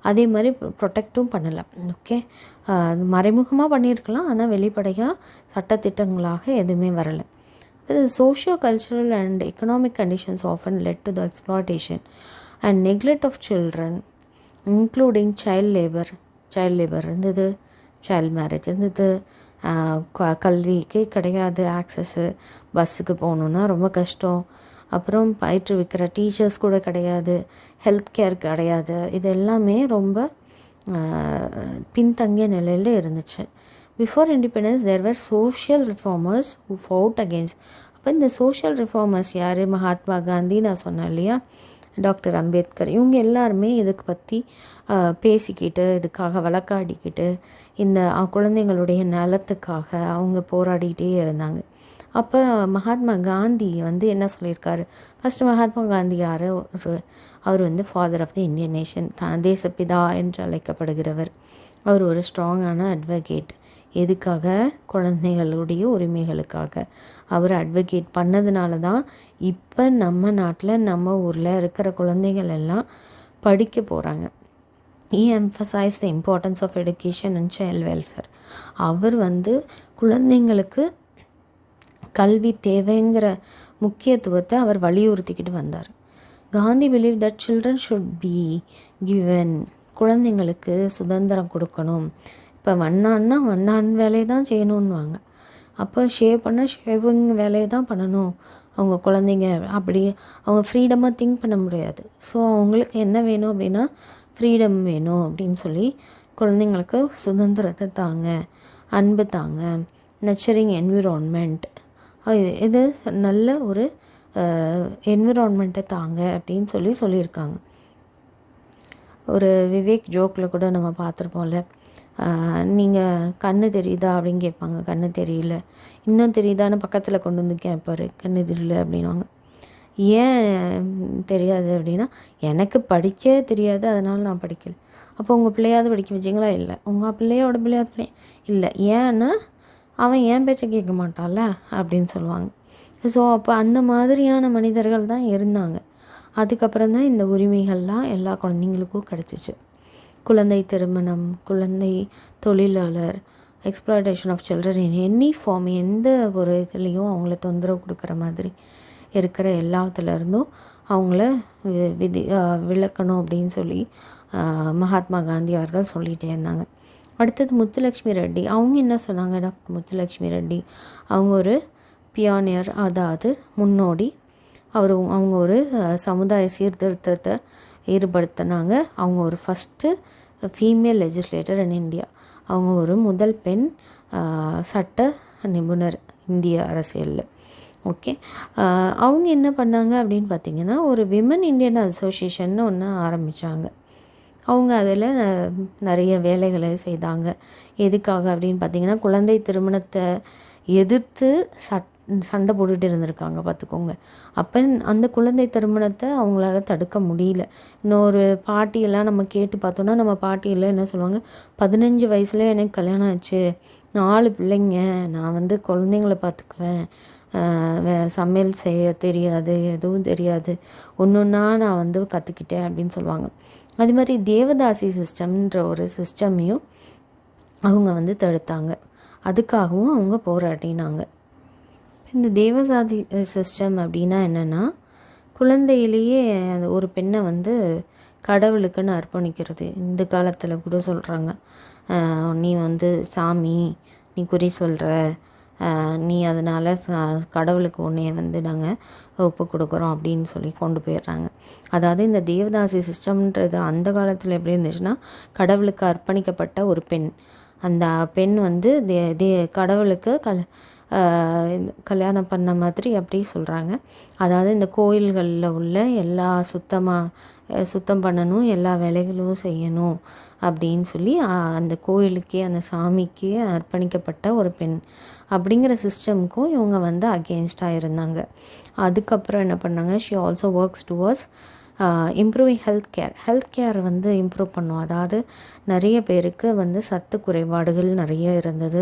அதே மாதிரி ப்ரொடெக்டும் பண்ணலை. ஓகே, மறைமுகமாக பண்ணியிருக்கலாம், ஆனால் வெளிப்படையாக சட்டத்திட்டங்களாக எதுவுமே வரலை. Socio cultural and economic conditions often led to the exploitation and neglect of children including child labour இருந்தது, சைல்ட் மேரேஜ் இருந்தது, கல்விக்கு கிடையாது ஆக்சஸ்ஸு, பஸ்ஸுக்கு போகணுன்னா ரொம்ப கஷ்டம், அப்புறம் பயிற்றுவிக்கிற டீச்சர்ஸ் கூட கிடையாது, ஹெல்த் கேர் கிடையாது. இது எல்லாமே ரொம்ப பின்தங்கிய நிலையில் இருந்துச்சு. Before independence there were social reformers who fought against. அப்போ இந்த சோஷியல் ரிஃபார்மர்ஸ் யார், மகாத்மா காந்தி நான் சொன்னேன் இல்லையா, டாக்டர் அம்பேத்கர், இவங்க எல்லாருமே இதுக்கு பற்றி பேசிக்கிட்டு, இதுக்காக வழக்காடிக்கிட்டு, இந்த குழந்தைங்களுடைய நலத்துக்காக அவங்க போராடிக்கிட்டே இருந்தாங்க. அப்போ மகாத்மா காந்தி வந்து என்ன சொல்லியிருக்காரு, ஃபஸ்ட்டு மகாத்மா காந்தி யார், அவர் வந்து father of the Indian nation, தேசப்பிதா என்று அழைக்கப்படுகிறவர். அவர் ஒரு ஸ்ட்ராங்கான அட்வொகேட். எதுக்காக? குழந்தைகளுடைய உரிமைகளுக்காக அவர் அட்வொகேட் பண்ணதுனால தான் இப்போ நம்ம நாட்டில் நம்ம ஊரில் இருக்கிற குழந்தைகள் எல்லாம் படிக்க போகிறாங்க. He emphasized the importance of education and child welfare. அவர் குழந்தைங்களுக்கு கல்வி தேவைங்கிற முக்கியத்துவத்தை அவர் வலியுறுத்திக்கிட்டு வந்தார். Gandhi believe that children should be given. குழந்தைங்களுக்கு சுதந்திரம் கொடுக்கணும். இப்போ வண்ணான் வேலையை தான் செய்யணுன்னுவாங்க. அப்போ ஷேவ் பண்ணால் ஷேவிங் வேலையை தான் பண்ணணும். அவங்க குழந்தைங்க அப்படி அவங்க ஃப்ரீடமாக திங்க் பண்ண முடியாது. ஸோ அவங்களுக்கு என்ன வேணும் அப்படின்னா ஃப்ரீடம் வேணும் அப்படின்னு சொல்லி குழந்தைங்களுக்கு சுதந்திரத்தை தாங்க, அன்பு தாங்க, நச்சரிங் என்விரான்மெண்ட், இது நல்ல ஒரு என்விரான்மெண்ட்டை தாங்க அப்படின்னு சொல்லியிருக்காங்க. ஒரு விவேக் ஜோக்கில் கூட நம்ம பார்த்துருப்போம்ல, நீங்கள் கண்ணு தெரியுதா அப்படின்னு கேட்பாங்க. கண்ணு தெரியல. இன்னும் தெரியுதான்னு பக்கத்தில் கொண்டு வந்து கேட்பார். கண்ணு தெரியல அப்படின்வாங்க. ஏன் தெரியாது அப்படின்னா, எனக்கு படிக்க தெரியாது, அதனால் நான் படிக்கல. அப்போ உங்கள் பிள்ளையாவது படிக்க வச்சிங்களா? இல்லை. உங்கள் பிள்ளையாவது இல்லை. ஏன்னா அவன் ஏன் பேச்சை கேட்க மாட்டான்ல அப்படின்னு சொல்லுவாங்க. ஸோ அப்போ அந்த மாதிரியான மனிதர்கள் தான் இருந்தாங்க. அதுக்கப்புறம் தான் இந்த உரிமைகள்லாம் எல்லா குழந்தைங்களுக்கும் கிடச்சிச்சு. குழந்தை திருமணம், குழந்தை தொழிலாளர், exploitation of children in any form, எந்த ஒரு இதுலேயும் அவங்கள தொந்தரவு கொடுக்குற மாதிரி இருக்கிற எல்லாத்துலேருந்தும் அவங்கள விளக்கணும் அப்படின்னு சொல்லி மகாத்மா காந்தி அவர்கள் சொல்லிகிட்டே இருந்தாங்க. அடுத்தது முத்துலக்ஷ்மி ரெட்டி. அவங்க என்ன சொன்னாங்க? டாக்டர் முத்துலக்ஷ்மி ரெட்டி அவங்க ஒரு பியானியர், அதாவது முன்னோடி. அவங்க ஒரு சமுதாய சீர்திருத்தத்தை ஈடுபடுத்தினாங்க. அவங்க ஒரு first female legislator in India. அவங்க ஒரு முதல் பெண் சட்ட நிபுணர் இந்திய அரசியலில். ஓகே, அவங்க என்ன பண்ணாங்க அப்படின்னு பார்த்திங்கன்னா, ஒரு விமன் இண்டியன் அசோசியேஷன் ஒன்று ஆரம்பித்தாங்க. அவங்க அதில் நிறைய வேலைகளை செய்தாங்க. எதுக்காக அப்படின்னு பார்த்திங்கன்னா, குழந்தை திருமணத்தை எதிர்த்து சண்டை போட்டுகிட்டு இருந்திருக்காங்க பார்த்துக்கோங்க. அப்போ அந்த குழந்தை திருமணத்தை அவங்களால தடுக்க முடியல. இன்னொரு பாட்டியெல்லாம் நம்ம கேட்டு பார்த்தோன்னா, நம்ம பாட்டியெல்லாம் என்ன சொல்லுவாங்க, 15 வயசுலேயே எனக்கு கல்யாணம் ஆச்சு, 4 பிள்ளைங்க, நான் குழந்தைங்கள பார்த்துக்குவேன், சமையல் செய்ய தெரியாது, எதுவும் தெரியாது, ஒன்றா நான் கற்றுக்கிட்டேன் அப்படின்னு சொல்லுவாங்க. அது மாதிரி தேவதாசி சிஸ்டம்ன்ற ஒரு சிஸ்டமையும் அவங்க தடுத்தாங்க. அதுக்காகவும் அவங்க போராடினாங்க. இந்த தேவதாசி சிஸ்டம் அப்படின்னா என்னென்னா, குழந்தையிலேயே ஒரு பெண்ணை கடவுளுக்குன்னு அர்ப்பணிக்கிறது. இந்த காலத்தில் கூட சொல்கிறாங்க, நீ சாமி, நீ குறி சொல்கிற, நீ அதனால் கடவுளுக்கு உன்னைய நாங்கள் ஒப்பு கொடுக்குறோம் அப்படின்னு சொல்லி கொண்டு போயிடுறாங்க. அதாவது இந்த தேவதாசி சிஸ்டம்ன்றது அந்த காலத்தில் எப்படி இருந்துச்சுன்னா, கடவுளுக்கு அர்ப்பணிக்கப்பட்ட ஒரு பெண். அந்த பெண் கடவுளுக்கு கல்யாணம் பண்ண மாதிரி அப்படி சொல்கிறாங்க. அதாவது இந்த கோயில்களில் உள்ள எல்லா சுத்தம் பண்ணணும், எல்லா வேலைகளும் செய்யணும் அப்படின்னு சொல்லி அந்த கோயிலுக்கே, அந்த சாமிக்கே அர்ப்பணிக்கப்பட்ட ஒரு பெண் அப்படிங்கிற சிஸ்டமுக்கும் இவங்க அகெயின்ஸ்டாக இருந்தாங்க. அதுக்கப்புறம் என்ன பண்ணாங்க, she also works towards improving health care improve பண்ணும். அதாவது நிறைய பேருக்கு சத்து குறைபாடுகள் நிறைய இருந்தது.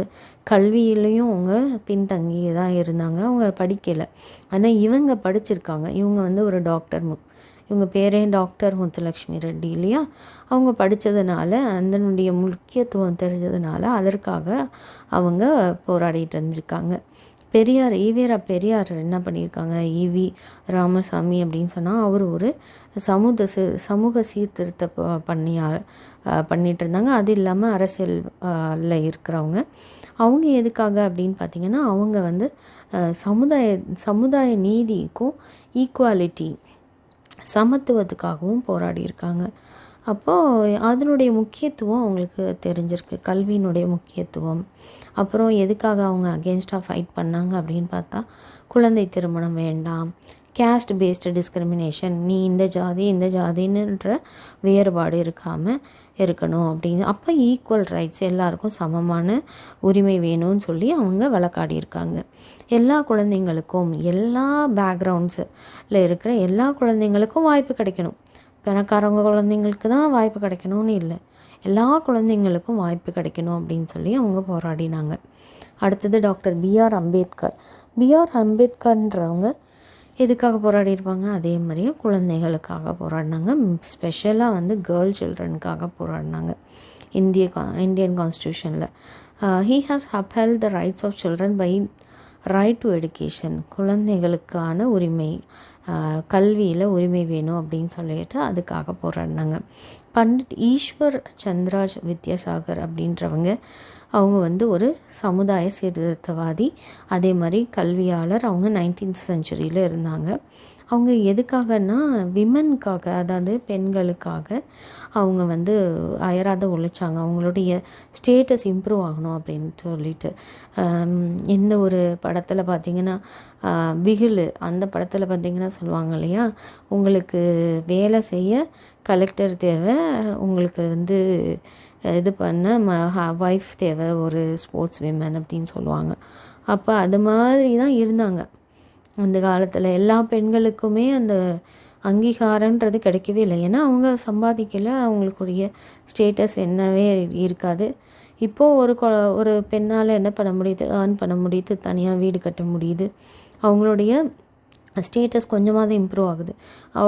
கல்வியிலையும் அவங்க பின்தங்கி தான் இருந்தாங்க. அவங்க படிக்கலை. ஆனால் இவங்க படிச்சிருக்காங்க. இவங்க ஒரு டாக்டர், இவங்க பேரே டாக்டர் முத்துலக்ஷ்மி ரெட்டி இல்லையா? அவங்க படித்ததுனால, அதனுடைய முக்கியத்துவம் தெரிஞ்சதுனால அதற்காக அவங்க போராடிட்டு இருந்திருக்காங்க. ஈவேரா பெரியார் என்ன பண்ணியிருக்காங்க, ஈவி ராமசாமி அப்படின்னு சொன்னால், அவர் ஒரு சமூக சீர்திருத்த பண்ணிகிட்டு இருந்தாங்க. அது இல்லாமல் அரசியலில் இருக்கிறவங்க. அவங்க எதுக்காக அப்படின்னு பார்த்திங்கன்னா, அவங்க சமுதாய நீதிக்கும் ஈக்குவாலிட்டி, சமத்துவத்துக்காகவும் போராடி இருக்காங்க. அப்போது அதனுடைய முக்கியத்துவம் அவங்களுக்கு தெரிஞ்சிருக்கு, கல்வியினுடைய முக்கியத்துவம். அப்புறம் எதுக்காக அவங்க அகெயின்ஸ்டாக ஃபைட் பண்ணாங்க அப்படின்னு பார்த்தா, குழந்தை திருமணம் வேண்டாம், கேஸ்ட் பேஸ்டு டிஸ்கிரிமினேஷன், நீ இந்த ஜாதின்ற வேறுபாடு இருக்கணும் அப்படின்னு. அப்போ ஈக்குவல் ரைட்ஸ், எல்லாருக்கும் சமமான உரிமை வேணும்னு சொல்லி அவங்க வழக்காடியிருக்காங்க. எல்லா குழந்தைங்களுக்கும், எல்லா பேக்ரவுண்ட்ஸில் இருக்கிற எல்லா குழந்தைங்களுக்கும் வாய்ப்பு கிடைக்கணும். பணக்காரங்க குழந்தைங்களுக்கு தான் வாய்ப்பு கிடைக்கணும்னு இல்லை, எல்லா குழந்தைங்களுக்கும் வாய்ப்பு கிடைக்கணும் அப்படின்னு சொல்லி அவங்க போராடினாங்க. அடுத்தது டாக்டர் பிஆர் அம்பேத்கர். பிஆர் அம்பேத்கர்ன்றவங்க எதுக்காக போராடியிருப்பாங்க? அதே மாதிரியே குழந்தைகளுக்காக போராடினாங்க. ஸ்பெஷலாக வந்து கேர்ள் சில்ட்ரனுக்காக போராடினாங்க. இந்தியன் கான்ஸ்டியூஷனில் he has upheld the rights of children by right to education, குழந்தைகளுக்கான உரிமை, கல்வியில் உரிமை வேணும் அப்படின்னு சொல்லிட்டு அதுக்காக போராடினாங்க. பண்டிட் ஈஸ்வர் சந்திரா வித்யாசாகர் அப்படின்றவங்க அவங்க வந்து ஒரு சமுதாய சீர்திருத்தவாதி, அதே மாதிரி கல்வியாளர். அவங்க 19th செஞ்சுரியில் இருந்தாங்க. அவங்க எதுக்காகனா விமனுக்காக, அதாவது பெண்களுக்காக அவங்க வந்து அயராத உழைச்சாங்க. அவங்களுடைய ஸ்டேட்டஸ் இம்ப்ரூவ் ஆகணும் அப்படின்னு சொல்லிட்டு. எந்த ஒரு படத்தில் பார்த்திங்கன்னா பிகிலு அந்த படத்தில் பார்த்திங்கன்னா சொல்லுவாங்க இல்லையா, உங்களுக்கு வேலை செய்ய கலெக்டர் தேவை, உங்களுக்கு வந்து இது பண்ண ஒய்ஃப் தேவை, ஒரு ஸ்போர்ட்ஸ் விமன் அப்படின்னு சொல்லுவாங்க. அப்போ அது மாதிரி தான் இருந்தாங்க அந்த காலத்தில். எல்லா பெண்களுக்குமே அந்த அங்கீகாரன்றது கிடைக்கவே இல்லை. ஏன்னா அவங்க சம்பாதிக்கலை, அவங்களுக்குரிய ஸ்டேட்டஸ் என்னவே இருக்காது. இப்போது ஒரு பெண்ணால் என்ன பண்ண முடியுது? ஏர்ன் பண்ண முடியுது, தனியாக வீடு கட்ட முடியுது, அவங்களுடைய ஸ்டேட்டஸ் கொஞ்சமாக இம்ப்ரூவ் ஆகுது.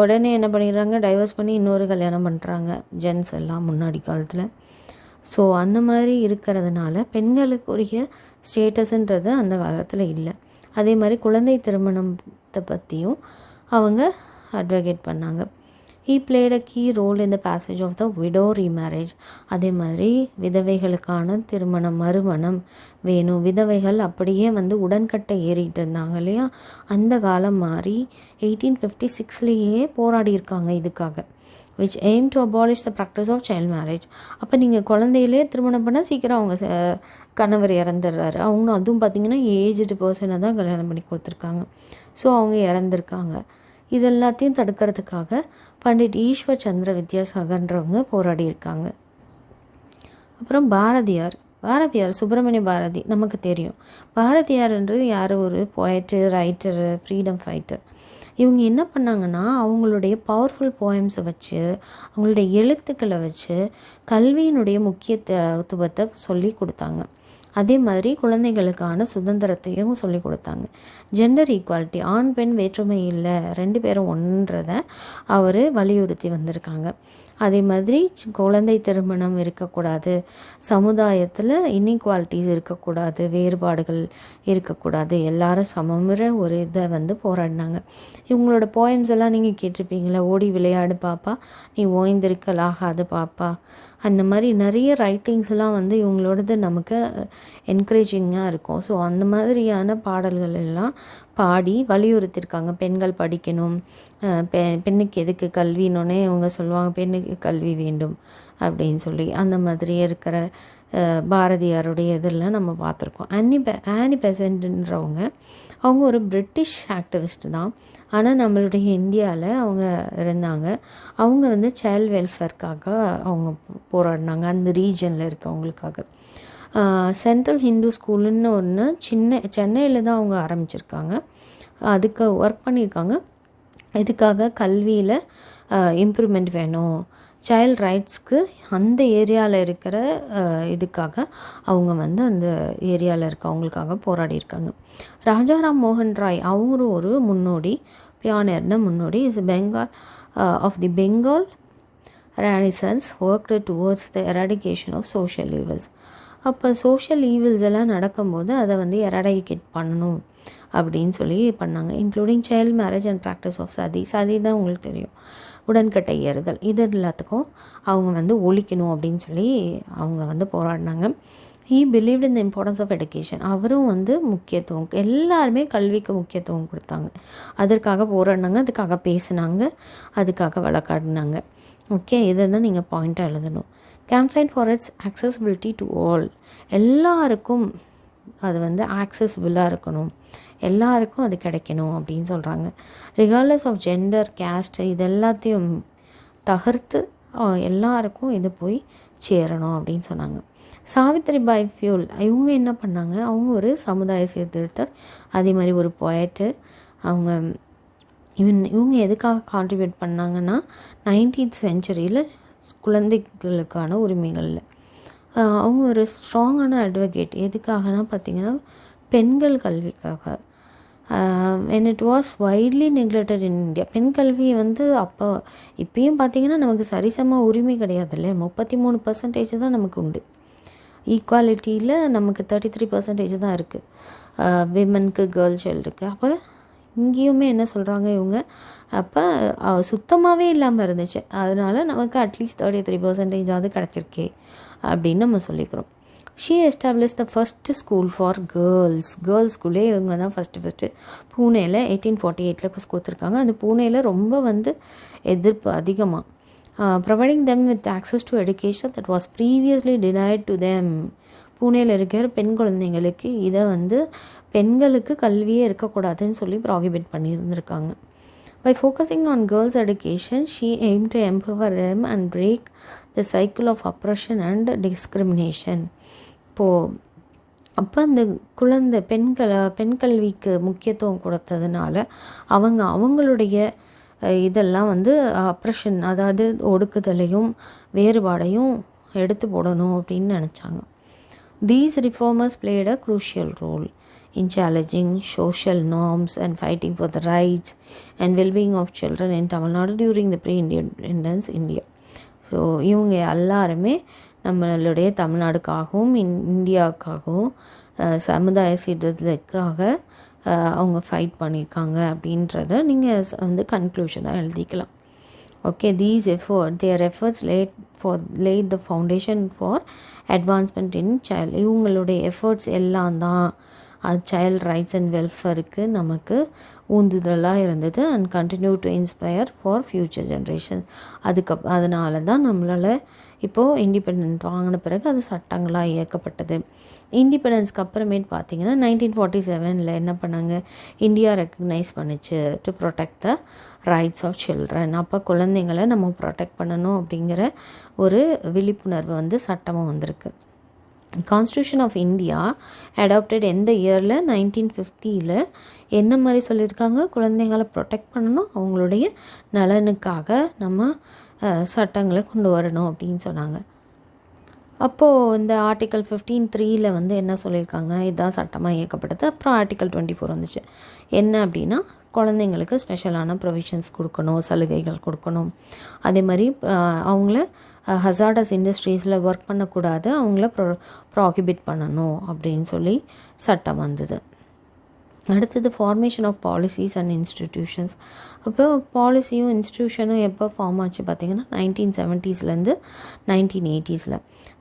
உடனே என்ன பண்ணிடுறாங்க? டைவர்ஸ் பண்ணி இன்னொரு கல்யாணம் பண்ணுறாங்க ஜென்ஸ் எல்லாம் முன்னாடி காலத்தில். ஸோ அந்த மாதிரி இருக்கிறதுனால பெண்களுக்குரிய ஸ்டேட்டஸுன்றது அந்த காலத்தில் இல்லை. அதே மாதிரி குழந்தை திருமணத்தை பற்றியும் அவங்க அட்வொகேட் பண்ணாங்க. He played a key role in the passage of the widow remarriage. அதே மாதிரி விதவைகளுக்கான திருமணம், மறுமணம் வேணும். விதவைகள் அப்படியே வந்து உடன்கட்டை ஏறிட்டு இருந்தாங்க இல்லையா, அந்த காலம் மாறி 1856 போராடி இருக்காங்க இதுக்காக. which aim to abolish the practice of child marriage. அப்போ நீங்கள் குழந்தையிலே திருமணம் பண்ணால் சீக்கிரம் அவங்க கணவர் இறந்துடுறாரு. அவங்க அதுவும் பார்த்திங்கன்னா ஏஜ்டு பர்சனை தான் கல்யாணம் பண்ணி கொடுத்துருக்காங்க. ஸோ அவங்க இறந்துருக்காங்க. இது எல்லாத்தையும் தடுக்கிறதுக்காக பண்டிட் ஈஸ்வர் சந்திர வித்யாசாகர்ன்றவங்க போராடி இருக்காங்க. அப்புறம் பாரதியார் சுப்பிரமணிய பாரதி நமக்கு தெரியும். பாரதியார்ன்றது யார்? ஒரு போயட்டு, ரைட்டரு, ஃப்ரீடம் ஃபைட்டர். இவங்க என்ன பண்ணாங்கன்னா அவங்களுடைய பவர்ஃபுல் போயம்ஸை வச்சு, அவங்களுடைய எழுத்துக்களை வச்சு கல்வியினுடைய முக்கியத்துவத்தை சொல்லி கொடுத்தாங்க. அதே மாதிரி குழந்தைகளுக்கான சுதந்திரத்தையும் சொல்லி கொடுத்தாங்க. ஜெண்டர் ஈக்குவாலிட்டி, ஆண் பெண் வேற்றுமை இல்லை, 2 பேரும் ஒன்றதை அவர் வலியுறுத்தி வந்திருக்காங்க. அதே மாதிரி குழந்தை திருமணம் இருக்கக்கூடாது, சமுதாயத்தில் இன்இக்வாலிட்டிஸ் இருக்கக்கூடாது, வேறுபாடுகள் இருக்கக்கூடாது, எல்லாரும் சமமுறை ஒரு இதை வந்து போராடினாங்க. இவங்களோட போயம்ஸ் எல்லாம் நீங்கள் கேட்டிருப்பீங்களா? ஓடி விளையாடு பாப்பா, நீ ஓய்ந்திருக்கலாகாது பாப்பா, அந்த மாதிரி நிறைய ரைட்டிங்ஸ்லாம் வந்து இவங்களோடது நமக்கு என்கரேஜிங்காக இருக்கும். ஸோ அந்த மாதிரியான பாடல்கள் எல்லாம் பாடி வலியுறுத்தியிருக்காங்க. பெண்கள் படிக்கணும், பெண்ணுக்கு எதுக்கு கல்வின்னொன்னே இவங்க சொல்லுவாங்க, பெண்ணுக்கு கல்வி வேண்டும் அப்படின்னு சொல்லி. அந்த மாதிரி இருக்கிற பாரதியாருடைய இதெல்லாம் நம்ம பார்த்துருக்கோம். ஆனி பெசன்ட்ன்றவங்க அவங்க ஒரு பிரிட்டிஷ் ஆக்டிவிஸ்ட் தான். ஆனால் நம்மளுடைய இந்தியாவில் அவங்க இருந்தாங்க. அவங்க வந்து சைல்ட் வெல்ஃபேர்க்காக அவங்க போராடினாங்க, அந்த ரீஜனில் இருக்கவங்களுக்காக. சென்ட்ரல் ஹிந்து ஸ்கூலுன்னு ஒன்று சென்னையில் தான் அவங்க ஆரம்பிச்சிருக்காங்க. அதுக்கு ஒர்க் பண்ணியிருக்காங்க. இதுக்காக கல்வியில் இம்ப்ரூவ்மெண்ட் வேணும், சைல்ட் ரைட்ஸ்க்கு அந்த ஏரியாவில் இருக்கிற இதுக்காக அவங்க வந்து அந்த ஏரியாவில் இருக்கவங்களுக்காக போராடியிருக்காங்க. ராஜாராம் மோகன் ராய் அவங்களும் ஒரு முன்னோடி, பியானியர்னா முன்னோடி. Is Bengal of the Bengal renaissance worked towards the eradication of social evils. அப்போ சோஷியல் ஈவில்ஸ் எல்லாம் நடக்கும்போது அதை வந்து எராடிகேட் பண்ணணும் அப்படின்னு சொல்லி பண்ணாங்க. Including child marriage and practice of sati தான் உங்களுக்கு தெரியும், உடன்கட்டை ஏறுதல். இது எல்லாத்துக்கும் அவங்க வந்து ஒழிக்கணும் அப்படின்னு சொல்லி அவங்க வந்து போராடினாங்க. He believed in the importance of education. அவரும் வந்து முக்கியத்துவம், எல்லாருமே கல்விக்கு முக்கியத்துவம் கொடுத்தாங்க. அதற்காக போராடினாங்க, அதுக்காக பேசினாங்க, அதுக்காக வழக்காடினாங்க. ஓகே, இதை தான் நீங்கள் பாயிண்ட்டாக எழுதணும். Campaign for it's accessibility to all. எல்லாருக்கும் அது வந்து ஆக்சசிபிளாக இருக்கணும், எல்லாருக்கும் அது கிடைக்கணும் அப்படின்னு சொல்கிறாங்க. ரிகார்ட்லெஸ் ஆஃப் ஜெண்டர், கேஸ்ட், இது எல்லாத்தையும் தகர்த்து எல்லாருக்கும் இது போய் சேரணும் அப்படின்னு சொன்னாங்க. சாவித்ரிபாய் ஃபியூல் இவங்க என்ன பண்ணாங்க? அவங்க ஒரு சமுதாய சீர்திருத்தர், அதே மாதிரி ஒரு போயட்டு. இவங்க எதுக்காக கான்ட்ரிபியூட் பண்ணாங்கன்னா 19th செஞ்சுரியில் குழந்தைகளுக்கான உரிமைகளில். அவங்க ஒரு ஸ்ட்ராங்கான அட்வொகேட். எதுக்காகனா பார்த்திங்கன்னா பெண்கள் கல்விக்காக. when it was widely neglected in India. பெண் கல்வி வந்து அப்போ இப்பயும் பார்த்திங்கன்னா நமக்கு சரிசம உரிமை கிடையாது இல்லை, 33% தான் நமக்கு உண்டு. ஈக்குவாலிட்டியில் நமக்கு 33% தான் இருக்குது விமனுக்கு, கேர்ள் சைல்டுக்கு. அப்போ இங்கேயுமே என்ன சொல்கிறாங்க இவங்க, அப்போ சுத்தமாகவே இல்லாமல் இருந்துச்சு, அதனால் நமக்கு அட்லீஸ்ட் 33% கிடச்சிருக்கே அப்படின்னு நம்ம சொல்லிக்கிறோம். She establish the first school for girls. Girls ஸ்கூலே இவங்க தான் ஃபஸ்ட்டு பூனேயில் 1848 கொடுத்துருக்காங்க. அந்த பூனேயில் ரொம்ப வந்து எதிர்ப்பு அதிகமாக. Providing them with access to education that was previously denied to them. பூனேயில் இருக்கிற பெண் குழந்தைங்களுக்கு இதை வந்து பெண்களுக்கு கல்வியே இருக்கக்கூடாதுன்னு சொல்லி ப்ராகிபிட் பண்ணியிருந்திருக்காங்க. By focusing on girls' education, she aimed to empower them and break the cycle of oppression and discrimination. அப்போ அந்த பெண் கல்விக்கு முக்கியத்துவம் கொடுத்ததுனால அவங்களுடைய இதெல்லாம் வந்து அப்ரெஷன், அதாவது ஒடுக்குதலையும் வேறுபாடையும் எடுத்து போடணும் அப்படின்னு நினச்சாங்க. These reformers played a crucial role in challenging social norms and fighting for the rights and well-being of children in Tamil Nadu during the pre-independence India. So இவங்க எல்லாருமே நம்மளுடைய தமிழ்நாடுக்காகவும் இந்தியாவுக்காகவும் சமுதாய சீர்திருத்தத்துக்காக அவங்க ஃபைட் பண்ணியிருக்காங்க அப்படின்றத நீங்கள் வந்து கன்க்ளூஷனாக எழுதிக்கலாம். Okay, their efforts laid the foundation for advancement in child. இவங்களுடைய எஃபர்ட்ஸ் எல்லாம் தான் சைல்ட் ரைட்ஸ் அண்ட் வெல்ஃபேருக்கு நமக்கு ஊந்துதலாக இருந்தது and continue to inspire for future generation. அதனால தான் நம்மளால் இப்போது இண்டிபெண்டன்ட் வாங்கின பிறகு அது சட்டங்களாக இயக்கப்பட்டது. இண்டிபெண்டன்ஸ்க்கு அப்புறமேட்டு பார்த்திங்கன்னா 1947 என்ன பண்ணாங்க, இந்தியா ரெக்கக்னைஸ் பண்ணிச்சு to protect the rights of children. அப்போ குழந்தைங்களை நம்ம ப்ரொடெக்ட் பண்ணணும் அப்படிங்கிற ஒரு விழிப்புணர்வு வந்து சட்டமும் வந்திருக்கு. கான்ஸ்டியூஷன் ஆஃப் இந்தியா அடாப்டட் எந்த இயரில், 1950 என்ன மாதிரி சொல்லியிருக்காங்க, குழந்தைங்களை ப்ரொடெக்ட் பண்ணணும், அவங்களுடைய நலனுக்காக நம்ம சட்டங்களை கொண்டு வரணும் அப்படின்னு சொன்னாங்க. அப்போது இந்த ஆர்டிக்கல் 15(3) வந்து என்ன சொல்லியிருக்காங்க, இதுதான் சட்டமாக இயக்கப்பட்டது. அப்புறம் ஆர்டிக்கல் 24 வந்துச்சு. என்ன அப்படின்னா குழந்தைங்களுக்கு ஸ்பெஷலான ப்ரொவிஷன்ஸ் கொடுக்கணும், சலுகைகள் கொடுக்கணும். அதே மாதிரி அவங்கள ஹசார்டஸ் இண்டஸ்ட்ரீஸில் ஒர்க் பண்ணக்கூடாது, அவங்கள ப்ராஹிபிட் பண்ணணும் அப்படின்னு சொல்லி சட்டம் வந்தது. அடுத்தது formation of policies and institutions. அப்போ பாலிசியும் இன்ஸ்டிடியூஷனும் எப்போ ஃபார்ம் ஆச்சு பார்த்திங்கன்னா 1970s 1980s.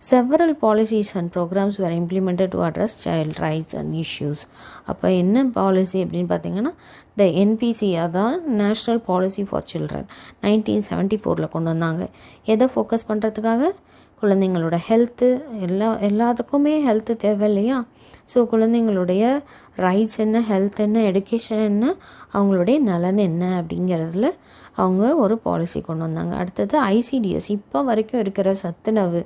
Several policies and programmes were implemented to address child rights and issues. அப்போ என்ன பாலிசி அப்படின்னு பார்த்திங்கன்னா த என்பிசி, அதான் நேஷ்னல் பாலிசி ஃபார் சில்ட்ரன், 1974 கொண்டு வந்தாங்க. எதை ஃபோக்கஸ் பண்ணுறதுக்காக, குழந்தைங்களோட ஹெல்த்து, எல்லாத்துக்குமே ஹெல்த்து தேவை இல்லையா? ஸோ குழந்தைங்களுடைய ரைட்ஸ் என்ன, ஹெல்த் என்ன, எடுகேஷன் என்ன, அவங்களுடைய நலன் என்ன அப்படிங்கிறதுல அவங்க ஒரு பாலிசி கொண்டு வந்தாங்க. அடுத்தது ஐசிடிஎஸ், இப்போ வரைக்கும் இருக்கிற சத்துணவு,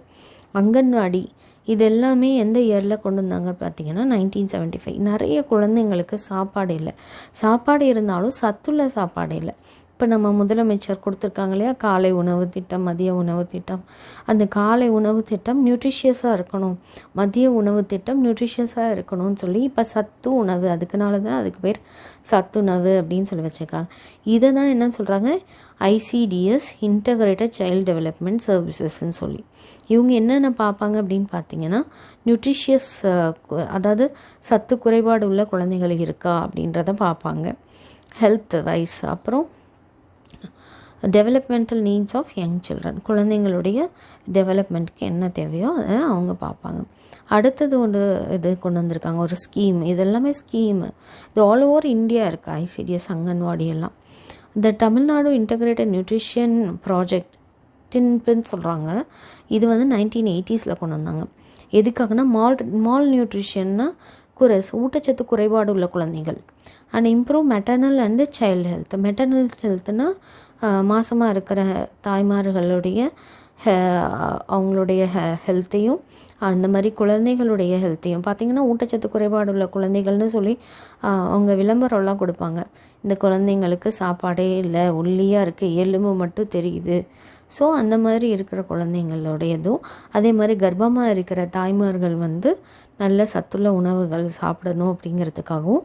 அங்கன்வாடி, இது எல்லாமே எந்த இயரில் கொண்டு வந்தாங்க பார்த்திங்கன்னா 1975. நிறைய குழந்தைங்களுக்கு சாப்பாடு இல்லை, சாப்பாடு இருந்தாலும் சத்துள்ள சாப்பாடு இல்லை. இப்போ நம்ம முதலமைச்சர் கொடுத்துருக்காங்க இல்லையா, காலை உணவு திட்டம், மதிய உணவு திட்டம். அந்த காலை உணவு திட்டம் நியூட்ரிஷியஸாக இருக்கணும், மதிய உணவு திட்டம் நியூட்ரிஷியஸாக இருக்கணும்னு சொல்லி இப்போ சத்து உணவு, அதுக்குனால தான் அதுக்கு பேர் சத்துணவு அப்படின்னு சொல்லி வச்சுருக்காங்க. இதை தான் என்ன சொல்கிறாங்க, ஐசிடிஎஸ், இன்டகிரேட்டட் சைல்டு டெவலப்மெண்ட் சர்வீசஸ்ன்னு சொல்லி. இவங்க என்னென்ன பார்ப்பாங்க அப்படின்னு பார்த்தீங்கன்னா நியூட்ரிஷியஸ், அதாவது சத்து குறைபாடு உள்ள குழந்தைகள் இருக்கா அப்படின்றத பார்ப்பாங்க, ஹெல்த் வைஸ். அப்புறம் developmental needs of young children, குழந்தைங்களுடைய டெவலப்மெண்ட்டுக்கு என்ன தேவையோ அதை அவங்க பார்ப்பாங்க. அடுத்தது ஒன்று இது கொண்டு வந்திருக்காங்க, ஒரு ஸ்கீம். இதெல்லாமே ஸ்கீமு, இது ஆல் ஓவர் இந்தியா இருக்குது. ஐசிடிஎஸ், அங்கன்வாடி எல்லாம். இந்த தமிழ்நாடு இன்டகிரேட்டட் நியூட்ரிஷன் ப்ராஜெக்ட்ன்னு சொல்கிறாங்க. இது வந்து 1980s கொண்டு வந்தாங்க. எதுக்காகனா மால் நியூட்ரிஷன்னா ஊட்டச்சத்து குறைபாடு உள்ள குழந்தைகள் and improve maternal and child health. Maternal ஹெல்த்னால் மாசமாக இருக்கிற தாய்மார்களுடைய அவங்களுடைய ஹெல்த்தையும், அந்த மாதிரி குழந்தைகளுடைய ஹெல்த்தையும் பார்த்திங்கன்னா ஊட்டச்சத்து குறைபாடு உள்ள குழந்தைகள்னு சொல்லி அவங்க விளம்பரம்லாம் கொடுப்பாங்க. இந்த குழந்தைங்களுக்கு சாப்பாடே இல்லை, ஒல்லியாக இருக்குது, எலும்பு மட்டும் தெரியுது, ஸோ அந்த மாதிரி இருக்கிற குழந்தைங்களுடையதும், அதே மாதிரி கர்ப்பமாக இருக்கிற தாய்மார்கள் வந்து நல்ல சத்துள்ள உணவுகள் சாப்பிடணும் அப்படிங்கிறதுக்காகவும்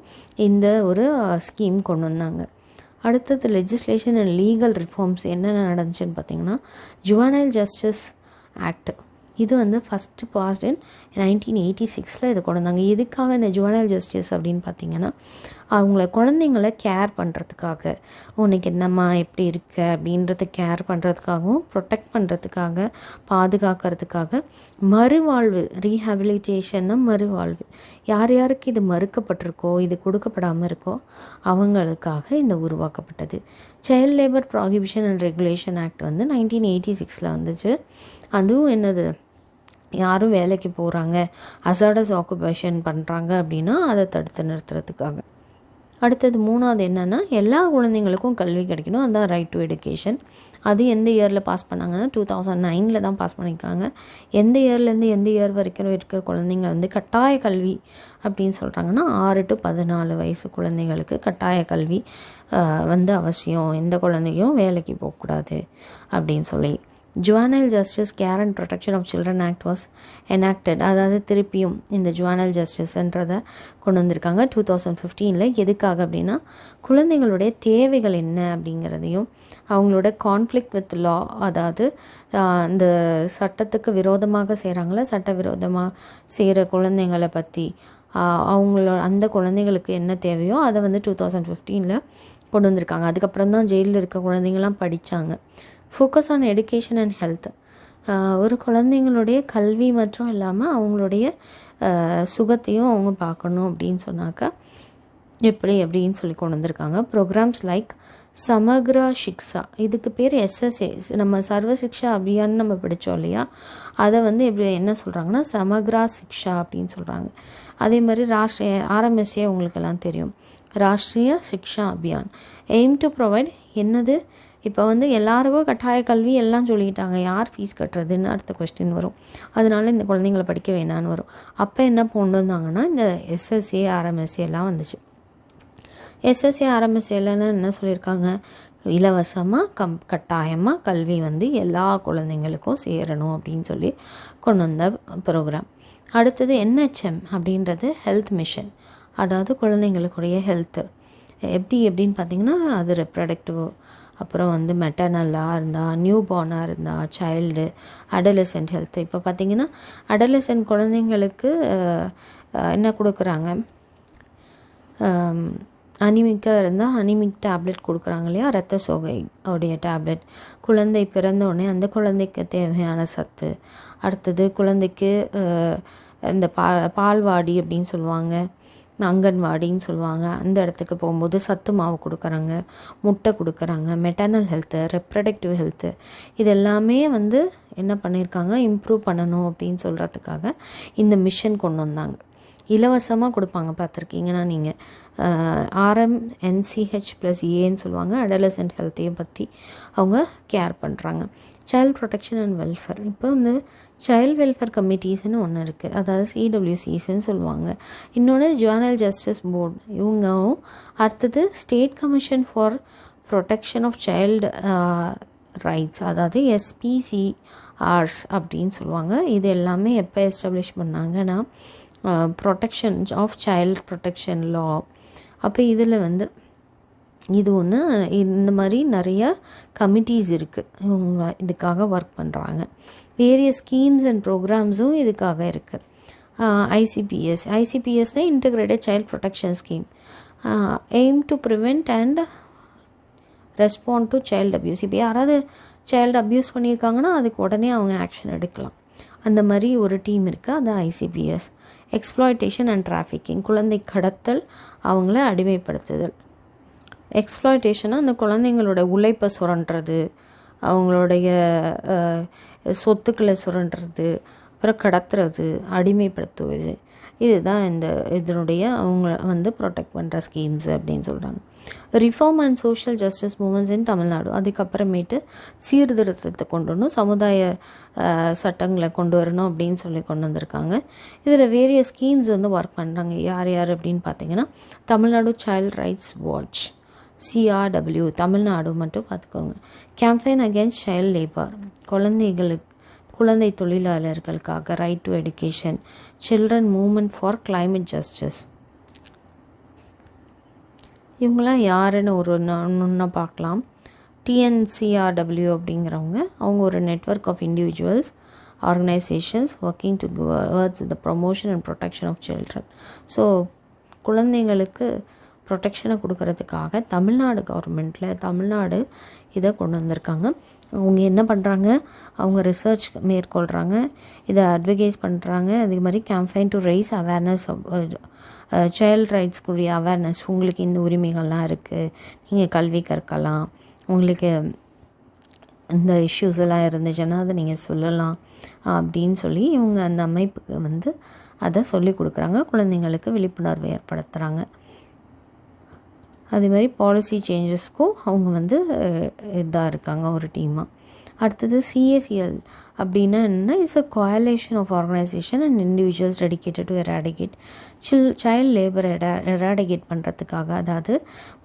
இந்த ஒரு ஸ்கீம் கொண்டு வந்தாங்க. அடுத்தது லெஜிஸ்லேஷன் அண்ட் லீகல் ரிஃபார்ம்ஸ் என்னென்ன நடந்துச்சுன்னு பார்த்திங்கன்னா, ஜுவனைல் ஜஸ்டிஸ் ஆக்ட் இது வந்து ஃபஸ்ட்டு பாஸ்ட் இன் 1986 இது கொண்டு வந்தாங்க. எதுக்காக இந்த ஜுவனைல் ஜஸ்டிஸ் அப்படின்னு பார்த்திங்கன்னா, அவங்கள குழந்தைங்கள கேர் பண்ணுறதுக்காக, உனக்கு என்னம்மா எப்படி இருக்க அப்படின்றத கேர் பண்ணுறதுக்காகவும், ப்ரொடெக்ட் பண்ணுறதுக்காக, பாதுகாக்கிறதுக்காக, மறுவாழ்வு ரீஹாபிலிட்டேஷன்னா மறுவாழ்வு, யார் யாருக்கு இது மறுக்கப்பட்டிருக்கோ, இது கொடுக்கப்படாமல் இருக்கோ அவங்களுக்காக இந்த உருவாக்கப்பட்டது. Child labour prohibition and regulation act வந்து 1986 வந்துச்சு. அதுவும் என்னது, யாரும் வேலைக்கு போகிறாங்க, ஹசார்டஸ் ஆக்குபேஷன் பண்ணுறாங்க அப்படின்னா அதை தடுத்து நிறுத்துறதுக்காக. அடுத்தது 3வது என்னென்னா, எல்லா குழந்தைங்களுக்கும் கல்வி கிடைக்கணும், அதுதான் ரைட் டு எஜுகேஷன். அது எந்த இயரில் பாஸ் பண்ணாங்கன்னா 2009 தான் பாஸ் பண்ணியிருக்காங்க. எந்த இயர்லேருந்து எந்த இயர் வரைக்கும் இருக்க குழந்தைங்க வந்து கட்டாய கல்வி அப்படின்னு சொல்கிறாங்கன்னா 6 to 14 வயசு குழந்தைங்களுக்கு கட்டாய கல்வி வந்து அவசியம், எந்த குழந்தையும் வேலைக்கு போகக்கூடாது அப்படின்னு சொல்லி. Juvenile justice care and protection of Children Act was enacted. அதாவது திருப்பியும் இந்த ஜுவனைல் ஜஸ்டிஸ்ன்றதை கொண்டு வந்திருக்காங்க 2015. எதுக்காக அப்படின்னா, குழந்தைங்களுடைய தேவைகள் என்ன அப்படிங்கிறதையும், அவங்களோட கான்ஃப்ளிக்ட் வித் லா, அதாவது இந்த சட்டத்துக்கு விரோதமாக செய்கிறாங்கள, சட்டவிரோதமாக செய்கிற குழந்தைங்களை பற்றி, அவங்களோட அந்த குழந்தைங்களுக்கு என்ன தேவையோ அதை வந்து 2015 கொண்டு வந்திருக்காங்க. அதுக்கப்புறம் தான் ஜெயிலில் இருக்க குழந்தைங்கள்லாம் படித்தாங்க. Focus on education and health. ஒரு குழந்தைங்களுடைய கல்வி மற்றும் இல்லாமல் அவங்களுடைய சுகத்தையும் அவங்க பார்க்கணும் அப்படின்னு சொன்னாக்கா எப்படி அப்படின்னு சொல்லி கொண்டு வந்திருக்காங்க. ப்ரோக்ராம்ஸ் லைக் சமக்ரா சிக்ஷா, இதுக்கு பேர் SSA, நம்ம சர்வ சிக்ஷா அபியான் நம்ம படித்தோம் இல்லையா, அதை வந்து எப்படி என்ன சொல்கிறாங்கன்னா சமக்ரா சிக்ஷா அப்படின்னு சொல்கிறாங்க. அதே மாதிரி RMSA உங்களுக்கெல்லாம் தெரியும், ராஷ்ட்ரிய சிக்ஷா அபியான். எய்ம் டு ப்ரொவைட் என்னது, இப்போ வந்து எல்லாருக்கும் கட்டாய கல்வி எல்லாம் சொல்லிக்கிட்டாங்க, யார் ஃபீஸ் கட்டுறதுன்னு அடுத்த கொஸ்டின் வரும். அதனால இந்த குழந்தைங்களை படிக்க வேணான்னு வரும். அப்போ என்ன கொண்டு வந்தாங்கன்னா இந்த SSA RMSA எல்லாம் வந்துச்சு. SSA RMSAலன்னு என்ன சொல்லியிருக்காங்க, இலவசமாக கட்டாயமாக கல்வி வந்து எல்லா குழந்தைங்களுக்கும் சேரணும் அப்படின்னு சொல்லி கொண்டு வந்த ப்ரோக்ராம். அடுத்தது NHM அப்படின்றது ஹெல்த் மிஷன், அதாவது குழந்தைங்களுக்குடைய ஹெல்த்து எப்படின்னு பார்த்திங்கன்னா, அது ரெப்ரடக்டிவ், அப்புறம் வந்து மெட்டர்னலாக இருந்தால், நியூ பார்னாக இருந்தால், சைல்டு, அடலசென்ட் ஹெல்த்து. இப்போ பார்த்திங்கன்னா அடலசென்ட் குழந்தைங்களுக்கு என்ன கொடுக்குறாங்க, அனிமிக்காக இருந்தால் அனிமிக் டேப்லெட் கொடுக்குறாங்க இல்லையா, ரத்த சோகை உடைய டேப்லெட். குழந்தை பிறந்த உடனே அந்த குழந்தைக்கு தேவையான சத்து. அடுத்தது குழந்தைக்கு இந்த பால்வாடி அப்படின்னு சொல்லுவாங்க, அங்கன்வாடின்னு சொல்லுவாங்க, அந்த இடத்துக்கு போகும்போது சத்து மாவு கொடுக்குறாங்க, முட்டை கொடுக்குறாங்க. மெட்டர்னல் ஹெல்த்து, ரெப்ரடக்டிவ் ஹெல்த்து, இது எல்லாமே வந்து என்ன பண்ணியிருக்காங்க, இம்ப்ரூவ் பண்ணணும் அப்படின்னு சொல்கிறதுக்காக இந்த மிஷன் கொண்டு வந்தாங்க. இலவசமாக கொடுப்பாங்க, பார்த்துருக்கீங்கன்னா நீங்கள். RMNCH+Aன்னு சொல்லுவாங்க. அடலசென்ட் ஹெல்த்தையும் பற்றி அவங்க கேர் பண்ணுறாங்க. சைல்ட் ப்ரொடெக்ஷன் அண்ட் வெல்ஃபேர், இப்போ வந்து சைல்ட் வெல்ஃபேர் கமிட்டிஸ்ன்னு ஒன்று இருக்குது, அதாவது CWCஸ்ன்னு சொல்லுவாங்க. இன்னொன்று ஜுவனைல் ஜஸ்டிஸ் போர்டு, இவங்களும். அடுத்தது state commission for protection of child rights, அதாவது SPCRs அப்படின்னு சொல்லுவாங்க. இது எல்லாமே எப்போ எஸ்டாப்ளிஷ் பண்ணாங்கன்னா protection of child protection law. அப்போ இதில் வந்து இது ஒன்று, இந்த மாதிரி நிறைய கமிட்டிஸ் இருக்குது, இவங்க இதுக்காக ஒர்க் பண்ணுறாங்க. வேரியஸ் ஸ்கீம்ஸ் அண்ட் ப்ரோக்ராம்ஸும் இதுக்காக இருக்குது. ஐசிபிஎஸ்னால் integrated child protection scheme, aim to prevent and respond to child abuse. இப்போ யாராவது சைல்டு அப்யூஸ் பண்ணியிருக்காங்கன்னா அதுக்கு உடனே அவங்க ஆக்ஷன் எடுக்கலாம். அந்த மாதிரி ஒரு டீம் இருக்குது, அது ICPS. எக்ஸ்ப்ளாய்டேஷன் அண்ட் டிராஃபிக்கிங், குழந்தை கடத்தல், அவங்கள அடிமைப்படுத்துதல். எக்ஸ்ப்ளாய்டேஷனாக அந்த குழந்தைங்களோட உழைப்பை சுரண்டுறது, அவங்களுடைய சொத்துக்களை சுரண்டுறது, அப்புறம் கடத்துறது, அடிமைப்படுத்துவது, இதுதான் இதனுடைய அவங்க வந்து ப்ரொடெக்ட் பண்ணுற ஸ்கீம்ஸ் அப்படின்னு சொல்கிறாங்க. Reform and social justice movements in Tamil Nadu, அதுக்கப்புறமேட்டு சீர்திருத்தத்தை கொண்டு வரணும், சமுதாய சட்டங்களை கொண்டு வரணும் அப்படின்னு சொல்லி கொண்டு வந்திருக்காங்க. இதில் வேரியஸ் ஸ்கீம்ஸ் வந்து ஒர்க் பண்ணுறாங்க. யார் அப்படின்னு பார்த்தீங்கன்னா, Tamil Nadu child rights watch, CRW Tamil Nadu மட்டும் பார்த்துக்கோங்க. கேம்பெயின் அகேன்ஸ்ட் சைல்ட் லேபர், குழந்தை தொழிலாளர்களுக்காக, right to education, children movement for climate justice. இவங்களாம் யாருன்னு ஒன்று பார்க்கலாம். TNCRW அப்படிங்கிறவங்க, அவங்க ஒரு network of individuals organisations working towards the promotion and protection of children. So குழந்தைங்களுக்கு ப்ரொடெக்ஷனை கொடுக்கறதுக்காக தமிழ்நாடு இதை கொண்டு வந்திருக்காங்க. அவங்க என்ன பண்ணுறாங்க, அவங்க ரிசர்ச் மேற்கொள்கிறாங்க, இதை அட்வொகேட் பண்ணுறாங்க. அதே மாதிரி campaign to raise awareness child ரைட்ஸ்க்குரிய அவேர்னஸ், உங்களுக்கு இந்த உரிமைகள்லாம் இருக்குது, நீங்கள் கல்வி கற்கலாம், உங்களுக்கு இந்த இஷ்யூஸ் எல்லாம் இருந்துச்சுன்னா அதை நீங்கள் சொல்லலாம் அப்படின்னு சொல்லி இவங்க அந்த அமைப்புக்கு அதை சொல்லி கொடுக்குறாங்க, குழந்தைங்களுக்கு விழிப்புணர்வு ஏற்படுத்துகிறாங்க. அதே மாதிரி பாலிசி சேஞ்சஸ்க்கும் அவங்க இதாக இருக்காங்க ஒரு டீமாக. அடுத்தது CACL அப்படின்னா என்ன, it's a coalition of organisation and individuals dedicated to eradicate child labour eradicate பண்ணுறதுக்காக, அதாவது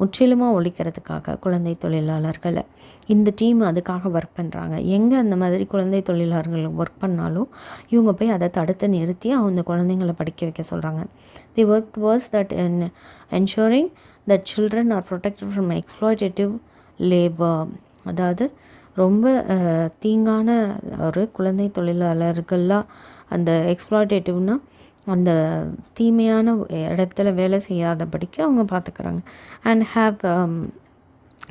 முற்றிலுமாக ஒழிக்கிறதுக்காக குழந்தை தொழிலாளர்களை இந்த டீம் அதுக்காக ஒர்க் பண்ணுறாங்க. எங்கே அந்த மாதிரி குழந்தை தொழிலாளர்கள் ஒர்க் பண்ணாலும் இவங்க போய் அதை தடுத்து நிறுத்தி அந்த குழந்தைங்களை படிக்க வைக்க சொல்கிறாங்க. தி work towards that ensuring that children are protected from exploitative labor, அதாவது ரொம்ப தீங்கான ஒரு குழந்தை தொழிலாளர்கள்லாம் அந்த எக்ஸ்ப்ளாய்டேட்டிவ்னா அந்த தீமையான இடத்துல வேலை செய்யாதபடிக்கு அவங்க பார்த்துக்கிறாங்க. And have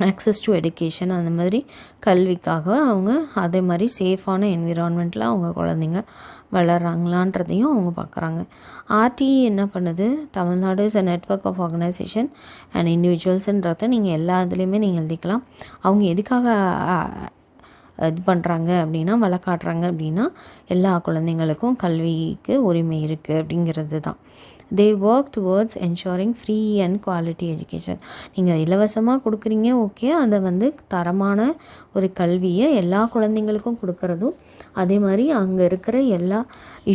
access to education, அந்த மாதிரி கல்விக்காக அவங்க அதே மாதிரி சேஃபான என்விரான்மெண்ட்டில் அவங்க குழந்தைங்க வளர்கிறாங்களான்றதையும் அவங்க பார்க்குறாங்க. RTE என்ன பண்ணுது, Tamil Nadu is a network of organisation and இண்டிவிஜுவல்ஸுன்றதை நீங்கள் எல்லா இதுலேயுமே நீங்கள் எழுதிக்கலாம். அவங்க எதுக்காக இது பண்ணுறாங்க அப்படின்னா, வழக்காட்டுறாங்க அப்படின்னா, எல்லா குழந்தைங்களுக்கும் கல்விக்கு உரிமை இருக்குது அப்படிங்கிறது தான். தே work towards ensuring free and quality education. நீங்கள் இலவசமாக கொடுக்குறீங்க, ஓகே, அதை தரமான ஒரு கல்வியை எல்லா குழந்தைங்களுக்கும் கொடுக்குறதும், அதே மாதிரி அங்கே இருக்கிற எல்லா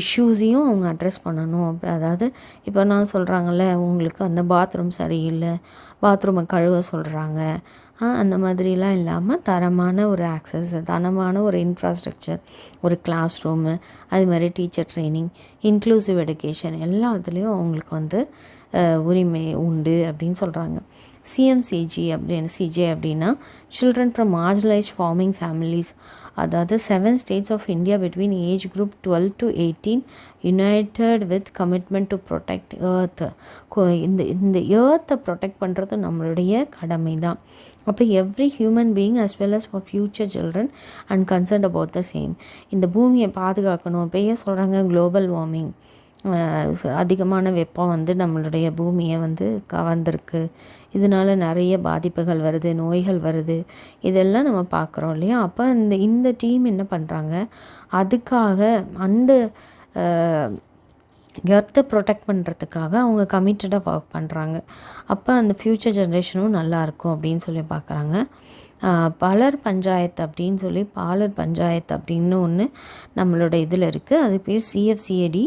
இஷ்யூஸையும் அவங்க அட்ரெஸ் பண்ணணும். அதாவது இப்போ நான் சொல்கிறாங்கல்ல, உங்களுக்கு அந்த பாத்ரூம் சரியில்லை, பாத்ரூமை கழுவ சொல்கிறாங்க, அந்த மாதிரிலாம் இல்லாமல் தரமான ஒரு ஆக்சஸ், தரமான ஒரு இன்ஃப்ராஸ்ட்ரக்சர், ஒரு கிளாஸ் ரூமு, அது மாதிரி டீச்சர் ட்ரைனிங், இன்க்ளூசிவ் எஜுகேஷன் எல்லாத்துலேயும் அவங்களுக்கு உரிமை உண்டு அப்படின்னு சொல்கிறாங்க. CMCG அப்படின்னா children from marginalised farming families, அதாவது 7 states of India between age group 12 to 18 united with commitment to protect earth. இந்த எர்த்தை ப்ரொடெக்ட் பண்ணுறது நம்மளுடைய கடமை தான். அப்போ every human being as well as for future children and concerned about the same. இந்த பூமியை பாதுகாக்கணும். இப்போ ஏன் சொல்கிறாங்க குளோபல் வார்மிங், அதிகமான வெப்பம் நம்மளுடைய பூமியை கவர்ந்திருக்கு, இதனால் நிறைய பாதிப்புகள் வருது, நோய்கள் வருது, இதெல்லாம் நம்ம பார்க்குறோம் இல்லையா. அப்போ இந்த டீம் என்ன பண்ணுறாங்க, அதுக்காக அந்த எர்த்தை ப்ரொடெக்ட் பண்ணுறதுக்காக அவங்க கமிட்டடாக ஒர்க் பண்ணுறாங்க. அப்போ அந்த ஃப்யூச்சர் ஜென்ரேஷனும் நல்லாயிருக்கும் அப்படின்னு சொல்லி பார்க்குறாங்க. பாலர் பஞ்சாயத்து அப்படின்னு ஒன்று நம்மளோட இதில் இருக்குது. அது பேர் CFCAD,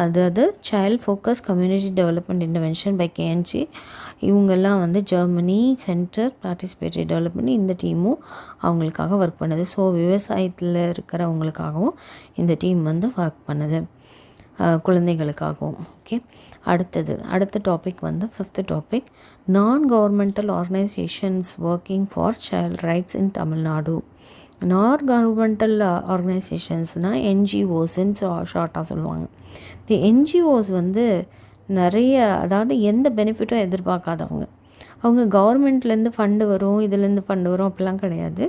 அதாவது child focus community development intervention by KNG. இவங்கெல்லாம் ஜெர்மனி சென்டர் பார்ட்டிசிபேட்டரி டெவலப்மெண்ட், இந்த டீமும் அவங்களுக்காக ஒர்க் பண்ணுது. ஸோ விவசாயத்தில் இருக்கிறவங்களுக்காகவும் இந்த டீம் ஒர்க் பண்ணுது, குழந்தைகளுக்காகவும். ஓகே, அடுத்த topic 5th topic, non governmental organisations working for child rights in Tamil Nadu. Non governmental ஆர்கனைசேஷன்ஸ்னால் NGOஸ்ன்னு ஷார்ட்டாக சொல்லுவாங்க. இந்த NGOஸ் நிறைய, அதாவது எந்த பெனிஃபிட்டும் எதிர்பார்க்காதவங்க. அவங்க கவர்மெண்ட்லேருந்து ஃபண்டு வரும், இதுலேருந்து ஃபண்டு வரும் அப்படிலாம் கிடையாது.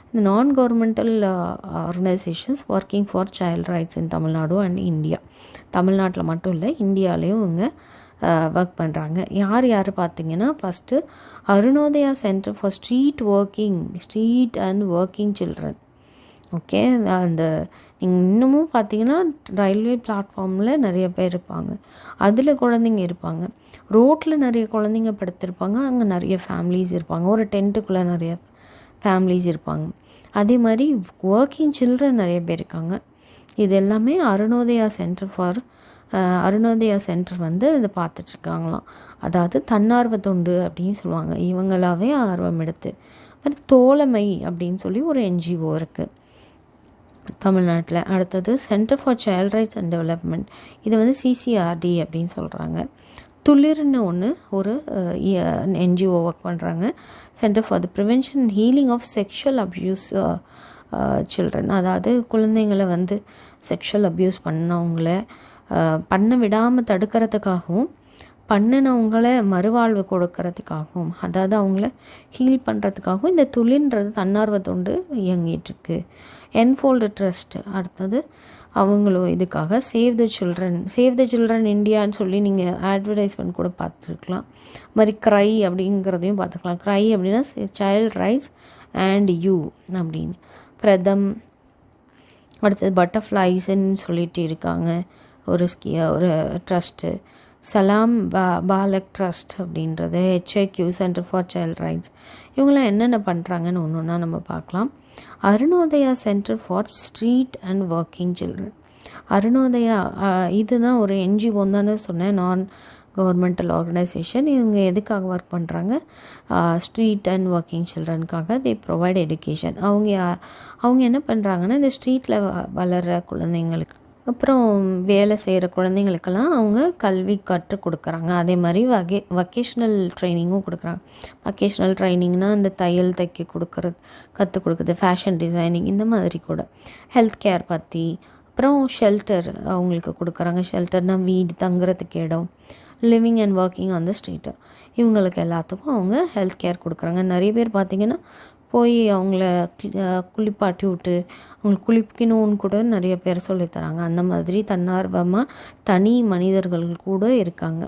இந்த non governmental organisations working for child rights in Tamil Nadu and India. தமிழ்நாட்டில் மட்டும் இல்லை, இந்தியாவிலையும் இவங்க ஒர்க் பண்ணுறாங்க. யார் பார்த்திங்கன்னா, first Arunodaya centre for street and working children. Okay, நீங்கள் இன்னமும் பார்த்தீங்கன்னா ரயில்வே பிளாட்ஃபார்மில் நிறைய பேர் இருப்பாங்க, அதில் குழந்தைங்க இருப்பாங்க, ரோட்டில் நிறைய குழந்தைங்க படுத்திருப்பாங்க, அங்கே நிறைய ஃபேமிலிஸ் இருப்பாங்க, ஒரு டென்ட்டுக்குள்ளே நிறைய ஃபேமிலிஸ் இருப்பாங்க. அதே மாதிரி ஒர்க்கிங் சில்ட்ரன் நிறைய பேர் இருக்காங்க. இது எல்லாமே Arunodaya centre for Arunodaya centre வந்து இதை பார்த்துட்ருக்காங்களாம். அதாவது தன்னார்வ தொண்டு அப்படின்னு சொல்லுவாங்க, இவங்களாவே ஆர்வம் எடுத்து. தோழமை அப்படின்னு சொல்லி ஒரு என்ஜிஓ இருக்குது தமிழ்நாட்டில். அடுத்தது centre for child rights and development, இது வந்து சிசிஆர்டி அப்படின்னு சொல்கிறாங்க. துளிர்னு ஒரு என்ஜிஓ ஒர்க் பண்ணுறாங்க, centre for the prevention and healing of sexual abuse children. அதாவது குழந்தைங்களை வந்து செக்ஷுவல் அப்யூஸ் பண்ணவங்கள பண்ண விடாமல் தடுக்கிறதுக்காகவும் பண்ணினவங்களை மறுவாழ்வு கொடுக்கறதுக்காகவும், அதாவது அவங்கள ஹீல் பண்ணுறதுக்காகவும் இந்த துளின்றது தன்னார்வ தொண்டு இயங்கிட்டுருக்கு. என்ஃபோல்டு ட்ரஸ்ட் அடுத்தது அவங்களும் இதுக்காக சேவ் த சில்ட்ரன் இந்தியான்னு சொல்லி நீங்கள் அட்வர்டைஸ்மெண்ட் கூட பார்த்துருக்கலாம். மாதிரி க்ரை அப்படிங்கிறதையும் பார்த்துக்கலாம். க்ரை அப்படின்னா சைல்ட் ரைட்ஸ் அண்ட் யூ அப்படின்னு. பிரதம் அடுத்தது பட்டர்ஃப்ளைஸ்ன்னு சொல்லிட்டு இருக்காங்க ஒரு ட்ரஸ்ட்டு. சலாம் பாலக் ட்ரஸ்ட் அப்படின்றது, HIQ centre for child rights. இவங்களாம் என்னென்ன பண்ணுறாங்கன்னு ஒன்று ஒன்றா நம்ம பார்க்கலாம். Arunodaya centre for street and working children. Arunodaya இதுதான் ஒரு என்ஜிஓ தானே சொன்னேன், நான் கவர்மெண்டல் ஆர்கனைசேஷன். இவங்க எதுக்காக ஒர்க் பண்ணுறாங்க? ஸ்ட்ரீட் அண்ட் ஒர்க்கிங் சில்ட்ரனுக்காக. They provide education. அவங்க என்ன பண்ணுறாங்கன்னா, இந்த ஸ்ட்ரீட்டில் வளர்கிற குழந்தைங்களுக்கு அப்புறம் வேலை செய்கிற குழந்தைங்களுக்கெல்லாம் அவங்க கல்வி கற்றுக் கொடுக்குறாங்க. அதே மாதிரி வொக்கேஷ்னல் ட்ரைனிங்கும் கொடுக்குறாங்க. வொக்கேஷ்னல் ட்ரைனிங்னால் இந்த தையல் தைக்க கற்றுக் கொடுக்குறது, ஃபேஷன் டிசைனிங், இந்த மாதிரி கூட. ஹெல்த் கேர் பற்றி, அப்புறம் ஷெல்டர் அவங்களுக்கு கொடுக்குறாங்க. ஷெல்டர்னால் வீடு தங்குறதுக்கு இடம், living and working on the street. இவங்களுக்கு எல்லாத்துக்கும் அவங்க ஹெல்த் கேர் கொடுக்குறாங்க. நிறைய பேர் பார்த்திங்கன்னா போய் அவங்கள குளிப்பாட்டி விட்டு அவங்களுக்கு குளிக்கணும்னு கூட நிறைய பேர் சொல்லித்தராங்க. அந்த மாதிரி தன்னார்வமாக தனி மனிதர்கள் கூட இருக்காங்க.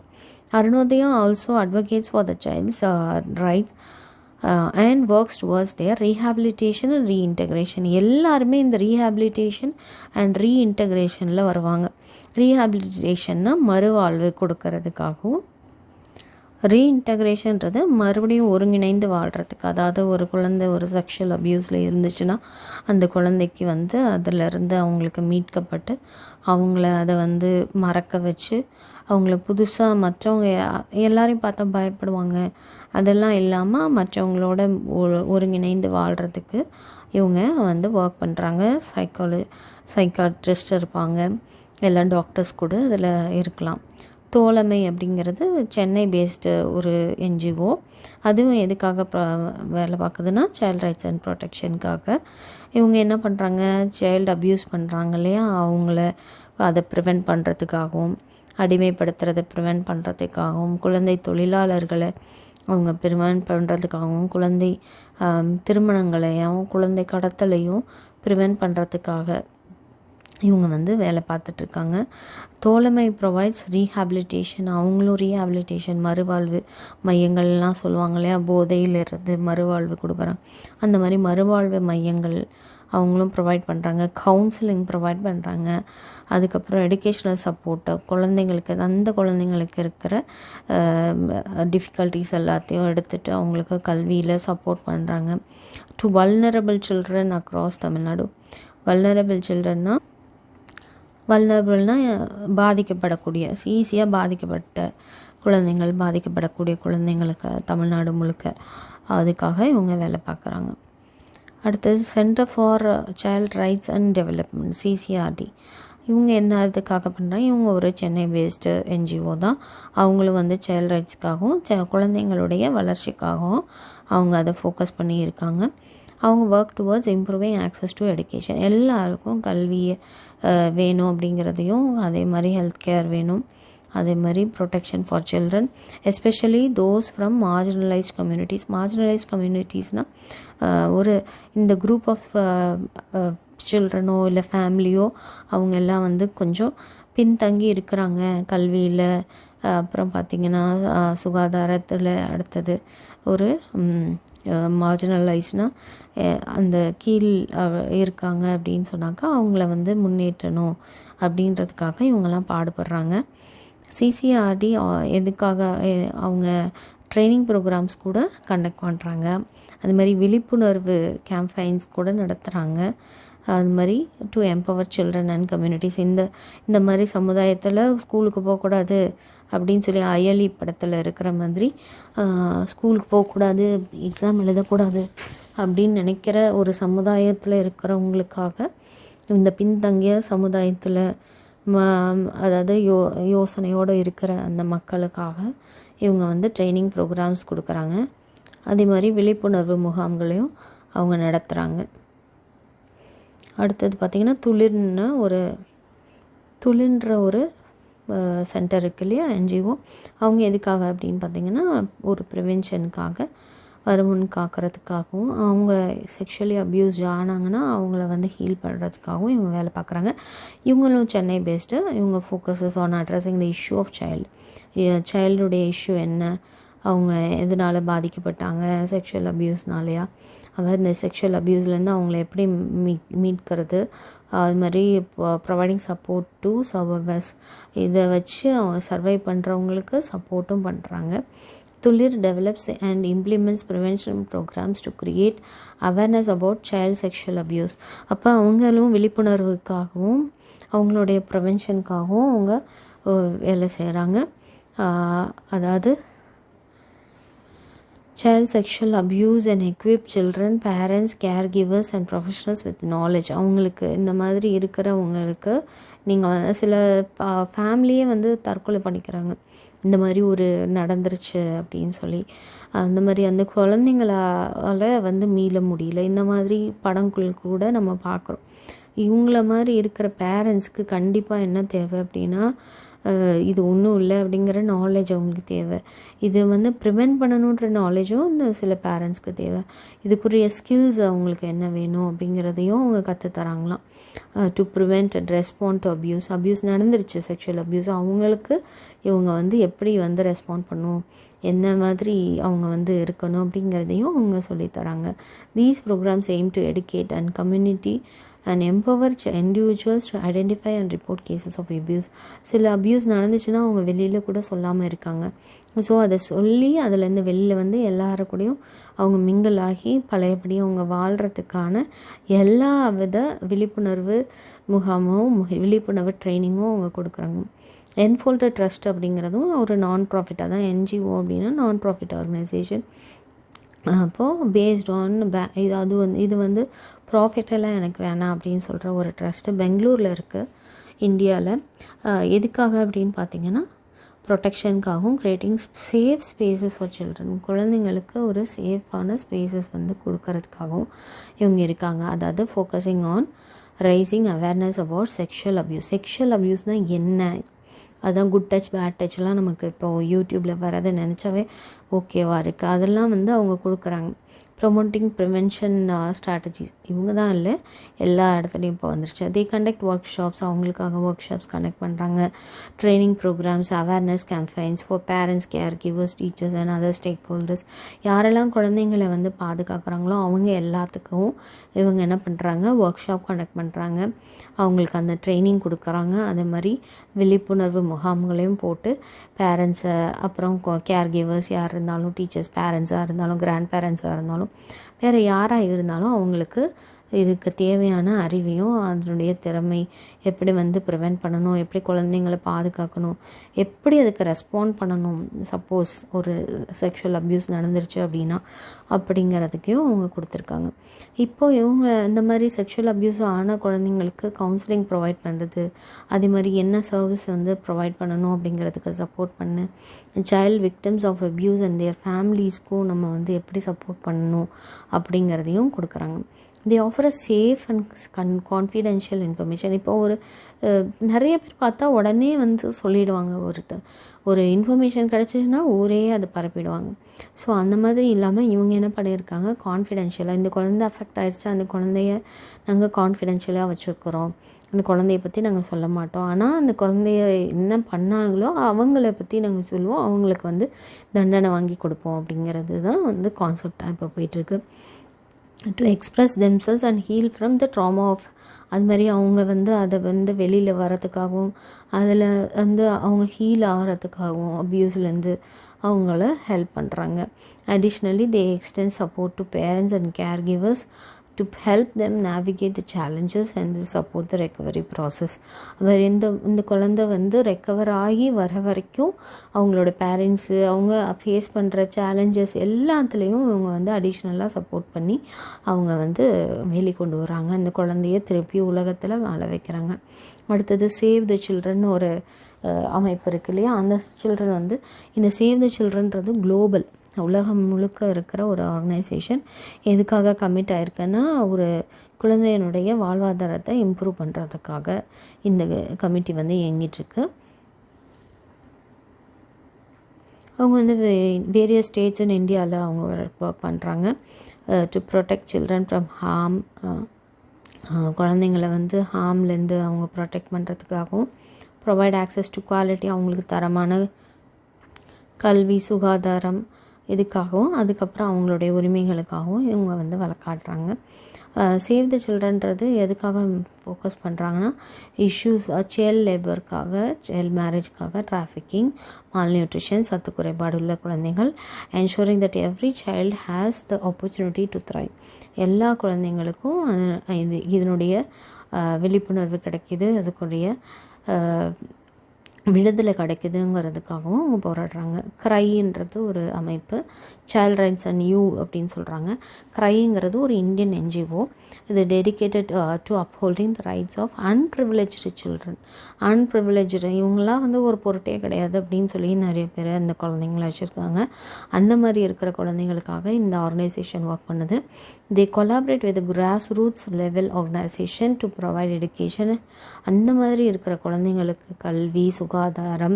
Arunodaya also advocates for the child's rights and works towards their rehabilitation and reintegration. எல்லாருமே இந்த ரீஹாபிலிட்டேஷன் அண்ட் ரீஇன்டெக்ரேஷனில் வருவாங்க. ரீஹாபிலிட்டேஷன்னா மறுவாழ்வு கொடுக்கறதுக்காகவும், ரீஇன்டெக்ரேஷன்றது மறுபடியும் ஒருங்கிணைந்து வாழ்கிறதுக்கு. அதாவது ஒரு குழந்தை ஒரு செக்ஷுவல் அப்யூஸில் இருந்துச்சுன்னா அந்த குழந்தைக்கு வந்து அதிலிருந்து அவங்களுக்கு மீட்கப்பட்டு அவங்கள அதை வந்து மறக்க வச்சு அவங்கள புதுசாக மற்றவங்க எல்லாரையும் பார்த்தா பயப்படுவாங்க, அதெல்லாம் இல்லாமல் மற்றவங்களோட ஒருங்கிணைந்து வாழ்கிறதுக்கு இவங்க வந்து ஒர்க் பண்ணுறாங்க. சைக்காட்ரிஸ்ட் இருப்பாங்க, எல்லா டாக்டர்ஸ் கூட அதில் இருக்கலாம். தோழமை அப்படிங்கிறது சென்னை பேஸ்டு ஒரு என்ஜிஓ. அதுவும் எதுக்காக வேலை பார்க்குதுன்னா சைல்ட் ரைட்ஸ் அண்ட் ப்ரொடெக்ஷனுக்காக. இவங்க என்ன பண்ணுறாங்க, சைல்டு அப்யூஸ் பண்ணுறாங்க இல்லையா, அவங்கள அதை ப்ரிவெண்ட் பண்ணுறதுக்காகவும், அடிமைப்படுத்துறதை ப்ரிவெண்ட் பண்ணுறதுக்காகவும், குழந்தை தொழிலாளர்களை அவங்க ப்ரிவெண்ட் பண்ணுறதுக்காகவும், குழந்தை திருமணங்களையும் குழந்தை கடத்தலையும் ப்ரிவெண்ட் பண்ணுறதுக்காக இவங்க வந்து வேலை பார்த்துட்ருக்காங்க. தோழமை ப்ரொவைட்ஸ் ரீஹாபிலிட்டேஷன். அவங்களும் ரீஹாபிலிட்டேஷன் மறுவாழ்வு மையங்கள்லாம் சொல்லுவாங்க இல்லையா, போதையிலிருந்து மறுவாழ்வு கொடுக்குறாங்க. அந்த மாதிரி மறுவாழ்வு மையங்கள் அவங்களும் ப்ரொவைட் பண்ணுறாங்க. கவுன்சிலிங் ப்ரொவைட் பண்ணுறாங்க. அதுக்கப்புறம் எடுகேஷ்னல் சப்போர்ட்டு குழந்தைங்களுக்கு, அந்த குழந்தைங்களுக்கு இருக்கிற டிஃபிகல்ட்டிஸ் எல்லாத்தையும் எடுத்துகிட்டு அவங்களுக்கு கல்வியில் சப்போர்ட் பண்ணுறாங்க. To vulnerable children across Tamil Nadu. வல்னரபிள்னால் பாதிக்கப்படக்கூடிய, ஈஸியாக பாதிக்கப்படக்கூடிய குழந்தைங்களுக்கு தமிழ்நாடு முழுக்க, அதுக்காக இவங்க வேலை பார்க்குறாங்க. அடுத்தது centre for child rights and development, CCRT. இவங்க என்ன இதுக்காக பண்ணுறாங்க, இவங்க ஒரு சென்னை பேஸ்டு என்ஜிஓ தான். அவங்களும் வந்து சைல்ட் ரைட்ஸ்க்காகவும் குழந்தைங்களுடைய வளர்ச்சிக்காகவும் அவங்க அதை ஃபோக்கஸ் பண்ணி இருக்காங்க. அவங்க work towards improving access to education. எல்லாருக்கும் கல்வி வேணும் அப்படிங்கிறதையும், அதே மாதிரி ஹெல்த் கேர் வேணும், அதே மாதிரி protection for children, especially those from marginalised கம்யூனிட்டிஸ்னால் ஒரு இந்த குரூப் ஆஃப் சில்ட்ரனோ இல்லை ஃபேமிலியோ அவங்க எல்லாம் வந்து கொஞ்சம் பின்தங்கி இருக்கிறாங்க கல்வியில். அப்புறம் பார்த்திங்கன்னா சுகாதாரத்தில் அடுத்தது ஒரு மார்ஜினலைஸ்னால் அந்த கீழ் இருக்காங்க அப்படின்னு சொன்னாக்கா அவங்கள வந்து முன்னேற்றணும் அப்படின்றதுக்காக இவங்கெல்லாம் பாடுபடுறாங்க. சிசிஆர்டி எதுக்காக அவங்க ட்ரைனிங் ப்ரோக்ராம்ஸ் கூட கண்டக்ட் பண்ணுறாங்க. அது மாதிரி விழிப்புணர்வு கேம்பெயின்ஸ் கூட நடத்துகிறாங்க. அது மாதிரி to empower children and communities. இந்த மாதிரி சமுதாயத்தில் ஸ்கூலுக்கு போகக்கூடாது அப்படின்னு சொல்லி அயலி படத்தில் இருக்கிற மாதிரி ஸ்கூலுக்கு போகக்கூடாது, எக்ஸாம் எழுதக்கூடாது அப்படின்னு நினைக்கிற ஒரு சமுதாயத்தில் இருக்கிறவங்களுக்காக, இந்த பின்தங்கிய சமுதாயத்தில் அதாவது யோசனையோடு இருக்கிற அந்த மக்களுக்காக இவங்க வந்து ட்ரைனிங் ப்ரோக்ராம்ஸ் கொடுக்குறாங்க. அதே மாதிரி விழிப்புணர்வு முகாம்களையும் அவங்க நடத்துகிறாங்க. அடுத்தது பார்த்திங்கன்னா துளிர்ன்ற ஒரு சென்டர் இருக்கு இல்லையா, என்ஜிஓ. அவங்க எதுக்காக அப்படின்னு பார்த்திங்கன்னா ஒரு ப்ரிவென்ஷனுக்காக, வருமுன் காக்கிறதுக்காகவும், அவங்க செக்ஷுவலி அப்யூஸ்ட் ஆனாங்கன்னா அவங்கள வந்து ஹீல் பண்ணுறதுக்காகவும் இவங்க வேலை பார்க்குறாங்க. இவங்களும் சென்னை பேஸ்டு. இவங்க focuses on addressing the issue of சைல்டுடைய இஷ்யூ என்ன, அவங்க எதனால் பாதிக்கப்பட்டாங்க, செக்ஷுவல் அப்யூஸ்னாலையா, அதாவது இந்த செக்ஷுவல் அப்யூஸ்லேருந்து அவங்கள எப்படி மீட்கிறது, அது மாதிரி ப்ரொவைடிங் சப்போர்ட் டு சர்வைவர்ஸ், இதை வச்சு அவங்க சர்வை பண்ணுறவங்களுக்கு சப்போர்ட்டும் பண்ணுறாங்க. Thulir develops and implements prevention programmes to create awareness about child sexual abuse. அப்போ அவங்களும் விழிப்புணர்வுக்காகவும் அவங்களுடைய ப்ரிவென்ஷனுக்காகவும் அவங்க வேலை செய்கிறாங்க. அதாவது child sexual abuse and equip children, parents, caregivers and professionals with knowledge. அவங்களுக்கு இந்த மாதிரி இருக்கிறவங்களுக்கு நீங்கள் வந்து சில ஃபேமிலியே வந்து தற்கொலை பண்ணிக்கிறாங்க, இந்த மாதிரி ஒரு நடந்துருச்சு அப்படின்னு சொல்லி. அந்த மாதிரி அந்த குழந்தைங்களால் வந்து மீள முடியல. இந்த மாதிரி படங்கள் கூட நம்ம பார்க்குறோம். இவங்கள மாதிரி இருக்கிற பேரண்ட்ஸ்க்கு கண்டிப்பாக என்ன தேவை அப்படின்னா, இது ஒன்றும் இல்லை அப்படிங்கிற நாலேஜ் அவங்களுக்கு தேவை. இது வந்து ப்ரிவெண்ட் பண்ணணுன்ற நாலேஜும் இந்த சில பேரண்ட்ஸ்க்கு தேவை. இதுக்குரிய ஸ்கில்ஸ் அவங்களுக்கு என்ன வேணும் அப்படிங்கிறதையும் அவங்க கற்றுத்தராங்களாம். To prevent and respond to abuse நடந்துருச்சு, செக்ஷுவல் அப்யூஸ், அவங்களுக்கு இவங்க வந்து எப்படி வந்து ரெஸ்பாண்ட் பண்ணணும், என்ன மாதிரி அவங்க வந்து இருக்கணும் அப்படிங்கிறதையும் அவங்க சொல்லித்தராங்க. These programmes aim to educate and community and empower individuals to identify and report cases of abuse. சில அப்யூஸ் நடந்துச்சுன்னா அவங்க வெளியில் கூட சொல்லாமல் இருக்காங்க. ஸோ அதை சொல்லி அதுலேருந்து வெளியில் வந்து எல்லாரு கூடயும் அவங்க மிங்கிள் ஆகி பழையபடி அவங்க வாழ்கிறதுக்கான எல்லா வித விழிப்புணர்வு முகாமும் விழிப்புணர்வு ட்ரைனிங்கும் அவங்க கொடுக்குறாங்க. என்ஃபோல்டட் ட்ரஸ்ட் அப்படிங்கிறதும் ஒரு நான் ப்ராஃபிட்டாக தான், என்ஜிஓ அப்படின்னா நான் ப்ராஃபிட் ஆர்கனைசேஷன். அப்போது பேஸ்ட் ஆன் இது வந்து ப்ராஃபிட்டெல்லாம் எனக்கு வேணாம் அப்படின்னு சொல்கிற ஒரு ட்ரஸ்ட்டு பெங்களூரில் இருக்குது, இந்தியாவில். எதுக்காக அப்படின்னு பார்த்திங்கன்னா ப்ரொடெக்ஷனுக்காகவும், creating safe spaces for children, குழந்தைங்களுக்கு ஒரு சேஃபான ஸ்பேசஸ் வந்து கொடுக்கறதுக்காகவும் இவங்க இருக்காங்க. அதாவது focusing on raising awareness about sexual அப்யூஸ்னால் என்ன, அதுதான் குட் டச் பேட் டச்லாம் நமக்கு இப்போது யூடியூப்பில் வரதை நினச்சாவே ஓகேவாக இருக்குது. அதெல்லாம் வந்து அவங்க கொடுக்குறாங்க. ப்ரொமோட்டிங் ப்ரிவென்ஷன் ஸ்ட்ராட்டஜிஸ் இவங்க தான் இல்லை, எல்லா இடத்துலையும் இப்போ வந்துருச்சு. தே கண்டக்ட் ஒர்க் ஷாப்ஸ், அவங்களுக்காக ஒர்க் ஷாப்ஸ் கண்டக்ட் பண்ணுறாங்க. Training programmes, awareness campaigns for parents, caregivers, teachers and other stakeholders. யாரெல்லாம் குழந்தைங்களை வந்து பாதுகாக்கிறாங்களோ அவங்க எல்லாத்துக்கும் இவங்க என்ன பண்ணுறாங்க, ஒர்க் ஷாப் கண்டக்ட் பண்ணுறாங்க, அவங்களுக்கு அந்த ட்ரைனிங் கொடுக்குறாங்க. அதே மாதிரி விழிப்புணர்வு முகாம்களையும் போட்டு பேரண்ட்ஸை, அப்புறம் கேர் கிவர்ஸ் யார் இருந்தாலும், டீச்சர்ஸ், பேரண்ட்ஸாக இருந்தாலும், கிராண்ட் பேரண்ட்ஸாக இருந்தாலும், வேறு யாராக இருந்தாலும் அவங்களுக்கு இதுக்கு தேவையான அறிவையும் அதனுடைய திறமை, எப்படி வந்து ப்ரிவெண்ட் பண்ணணும், எப்படி குழந்தைங்களை பாதுகாக்கணும், எப்படி அதுக்கு ரெஸ்பாண்ட் பண்ணணும் சப்போஸ் ஒரு செக்ஷுவல் அப்யூஸ் நடந்துருச்சு அப்படின்னா அப்படிங்கிறதுக்கையும் அவங்க கொடுத்துருக்காங்க. இப்போது இவங்க இந்த மாதிரி செக்ஷுவல் அப்யூஸ் ஆன குழந்தைங்களுக்கு கவுன்சிலிங் ப்ரொவைட் பண்ணுறது, அதே மாதிரி என்ன சர்வீஸ் வந்து ப்ரொவைட் பண்ணணும் அப்படிங்கிறதுக்கு சப்போர்ட் பண்ணு, child victims of abuse and their ஃபேமிலிஸ்க்கும் நம்ம வந்து எப்படி சப்போர்ட் பண்ணணும் அப்படிங்கிறதையும் கொடுக்குறாங்க. They offer a safe and confidential information. இப்போ நிறைய பேர் பார்த்தா உடனே வந்து சொல்லிவிடுவாங்க, ஒரு இன்ஃபர்மேஷன் கிடச்சிச்சுன்னா ஊரே அதை பரப்பிடுவாங்க. ஸோ அந்த மாதிரி இல்லாமல் இவங்க என்ன பண்ணியிருக்காங்க, கான்ஃபிடென்ஷியலாக, இந்த குழந்தை அஃபெக்ட் ஆகிடுச்சு, அந்த குழந்தைய நாங்கள் கான்ஃபிடென்ஷியலாக வச்சுருக்குறோம், அந்த குழந்தைய பற்றி நாங்கள் சொல்ல மாட்டோம், ஆனால் அந்த குழந்தைய என்ன பண்ணாங்களோ அவங்கள பற்றி நாங்கள் சொல்லுவோம், அவங்களுக்கு வந்து தண்டனை வாங்கி கொடுப்போம் அப்படிங்கிறது தான் வந்து கான்செப்டாக இப்போ போயிட்டுருக்கு. To express themselves and heal from the trauma of, அது மாதிரி அவங்க வந்து அதை வந்து வெளியில் வரத்துக்காகவும் அதில் வந்து அவங்க ஹீல் ஆகிறதுக்காகவும் அப்யூஸ்லேருந்து அவங்கள ஹெல்ப் பண்ணுறாங்க. Additionally they extend support to parents and care givers to help them navigate the challenges and support the recovery process. அவர் இந்த குழந்தை வந்து ரெக்கவர் ஆகி வர வரைக்கும் அவங்களோட பேரண்ட்ஸு அவங்க ஃபேஸ் பண்ணுற சேலஞ்சஸ் எல்லாத்துலேயும் இவங்க வந்து அடிஷ்னலாக சப்போர்ட் பண்ணி அவங்க வந்து வெளிக்கொண்டு வராங்க. அந்த குழந்தைய திருப்பி உலகத்தில் வாழ வைக்கிறாங்க. அடுத்தது சேவ் த சில்ட்ரன் ஒரு அமைப்பு இருக்கு இல்லையா, அந்த சில்ட்ரன் வந்து இந்த சேவ் த சில்ட்ரன்றது குளோபல், உலகம் முழுக்க இருக்கிற ஒரு ஆர்கனைசேஷன். எதுக்காக கமிட் ஆகிருக்குன்னா, ஒரு குழந்தையினுடைய வாழ்வாதாரத்தை இம்ப்ரூவ் பண்ணுறதுக்காக இந்த கமிட்டி வந்து இயங்கிட்டுருக்கு. அவங்க வந்து வேரியஸ் ஸ்டேட்ஸ் இன் இந்தியாவில் அவங்க ஒர்க் பண்ணுறாங்க. To protect children from harm, குழந்தைங்கள வந்து ஹார்ம்லேருந்து அவங்க ப்ரொடெக்ட் பண்ணுறதுக்காகவும், ப்ரொவைட் ஆக்சஸ் டு குவாலிட்டி, அவங்களுக்கு தரமான கல்வி சுகாதாரம் இதுக்காகவும், அதுக்கப்புறம் அவங்களுடைய உரிமைகளுக்காகவும் இவங்க வந்து வழக்காடுறாங்க. சேவ் த சில்ட்ரன்றது எதுக்காக ஃபோக்கஸ் பண்ணுறாங்கன்னா, இஷ்யூஸ் சைல்ட் லேபருக்காக, சைல்ட் மேரேஜ்க்காக, டிராஃபிக்கிங், மால் நியூட்ரிஷன், சத்து குறைபாடு உள்ள குழந்தைகள், ensuring that every child has the opportunity to thrive. எல்லா குழந்தைங்களுக்கும் இதனுடைய விழிப்புணர்வு கிடைக்கிது, அதுக்குரிய விடுதலை கிடைக்குதுங்கிறதுக்காகவும் அவங்க போராடுறாங்க. க்ரைன்றது ஒரு அமைப்பு, சைல்ட் ரைட்ஸ் அண்ட் யூ அப்படின்னு சொல்கிறாங்க. க்ரைங்கிறது ஒரு இந்தியன் என்ஜிஓ. இது dedicated to upholding the rights of underprivileged children. Underprivileged இவங்களாம் வந்து ஒரு பொருட்டே கிடையாது அப்படின்னு சொல்லி நிறைய பேர் அந்த குழந்தைங்கள வச்சுருக்காங்க. அந்த மாதிரி இருக்கிற குழந்தைங்களுக்காக இந்த ஆர்கனைசேஷன் ஒர்க் பண்ணுது. They collaborate with grass roots level organisation to provide education. அந்த மாதிரி இருக்கிற குழந்தைங்களுக்கு கல்வி சுகாதாரம்,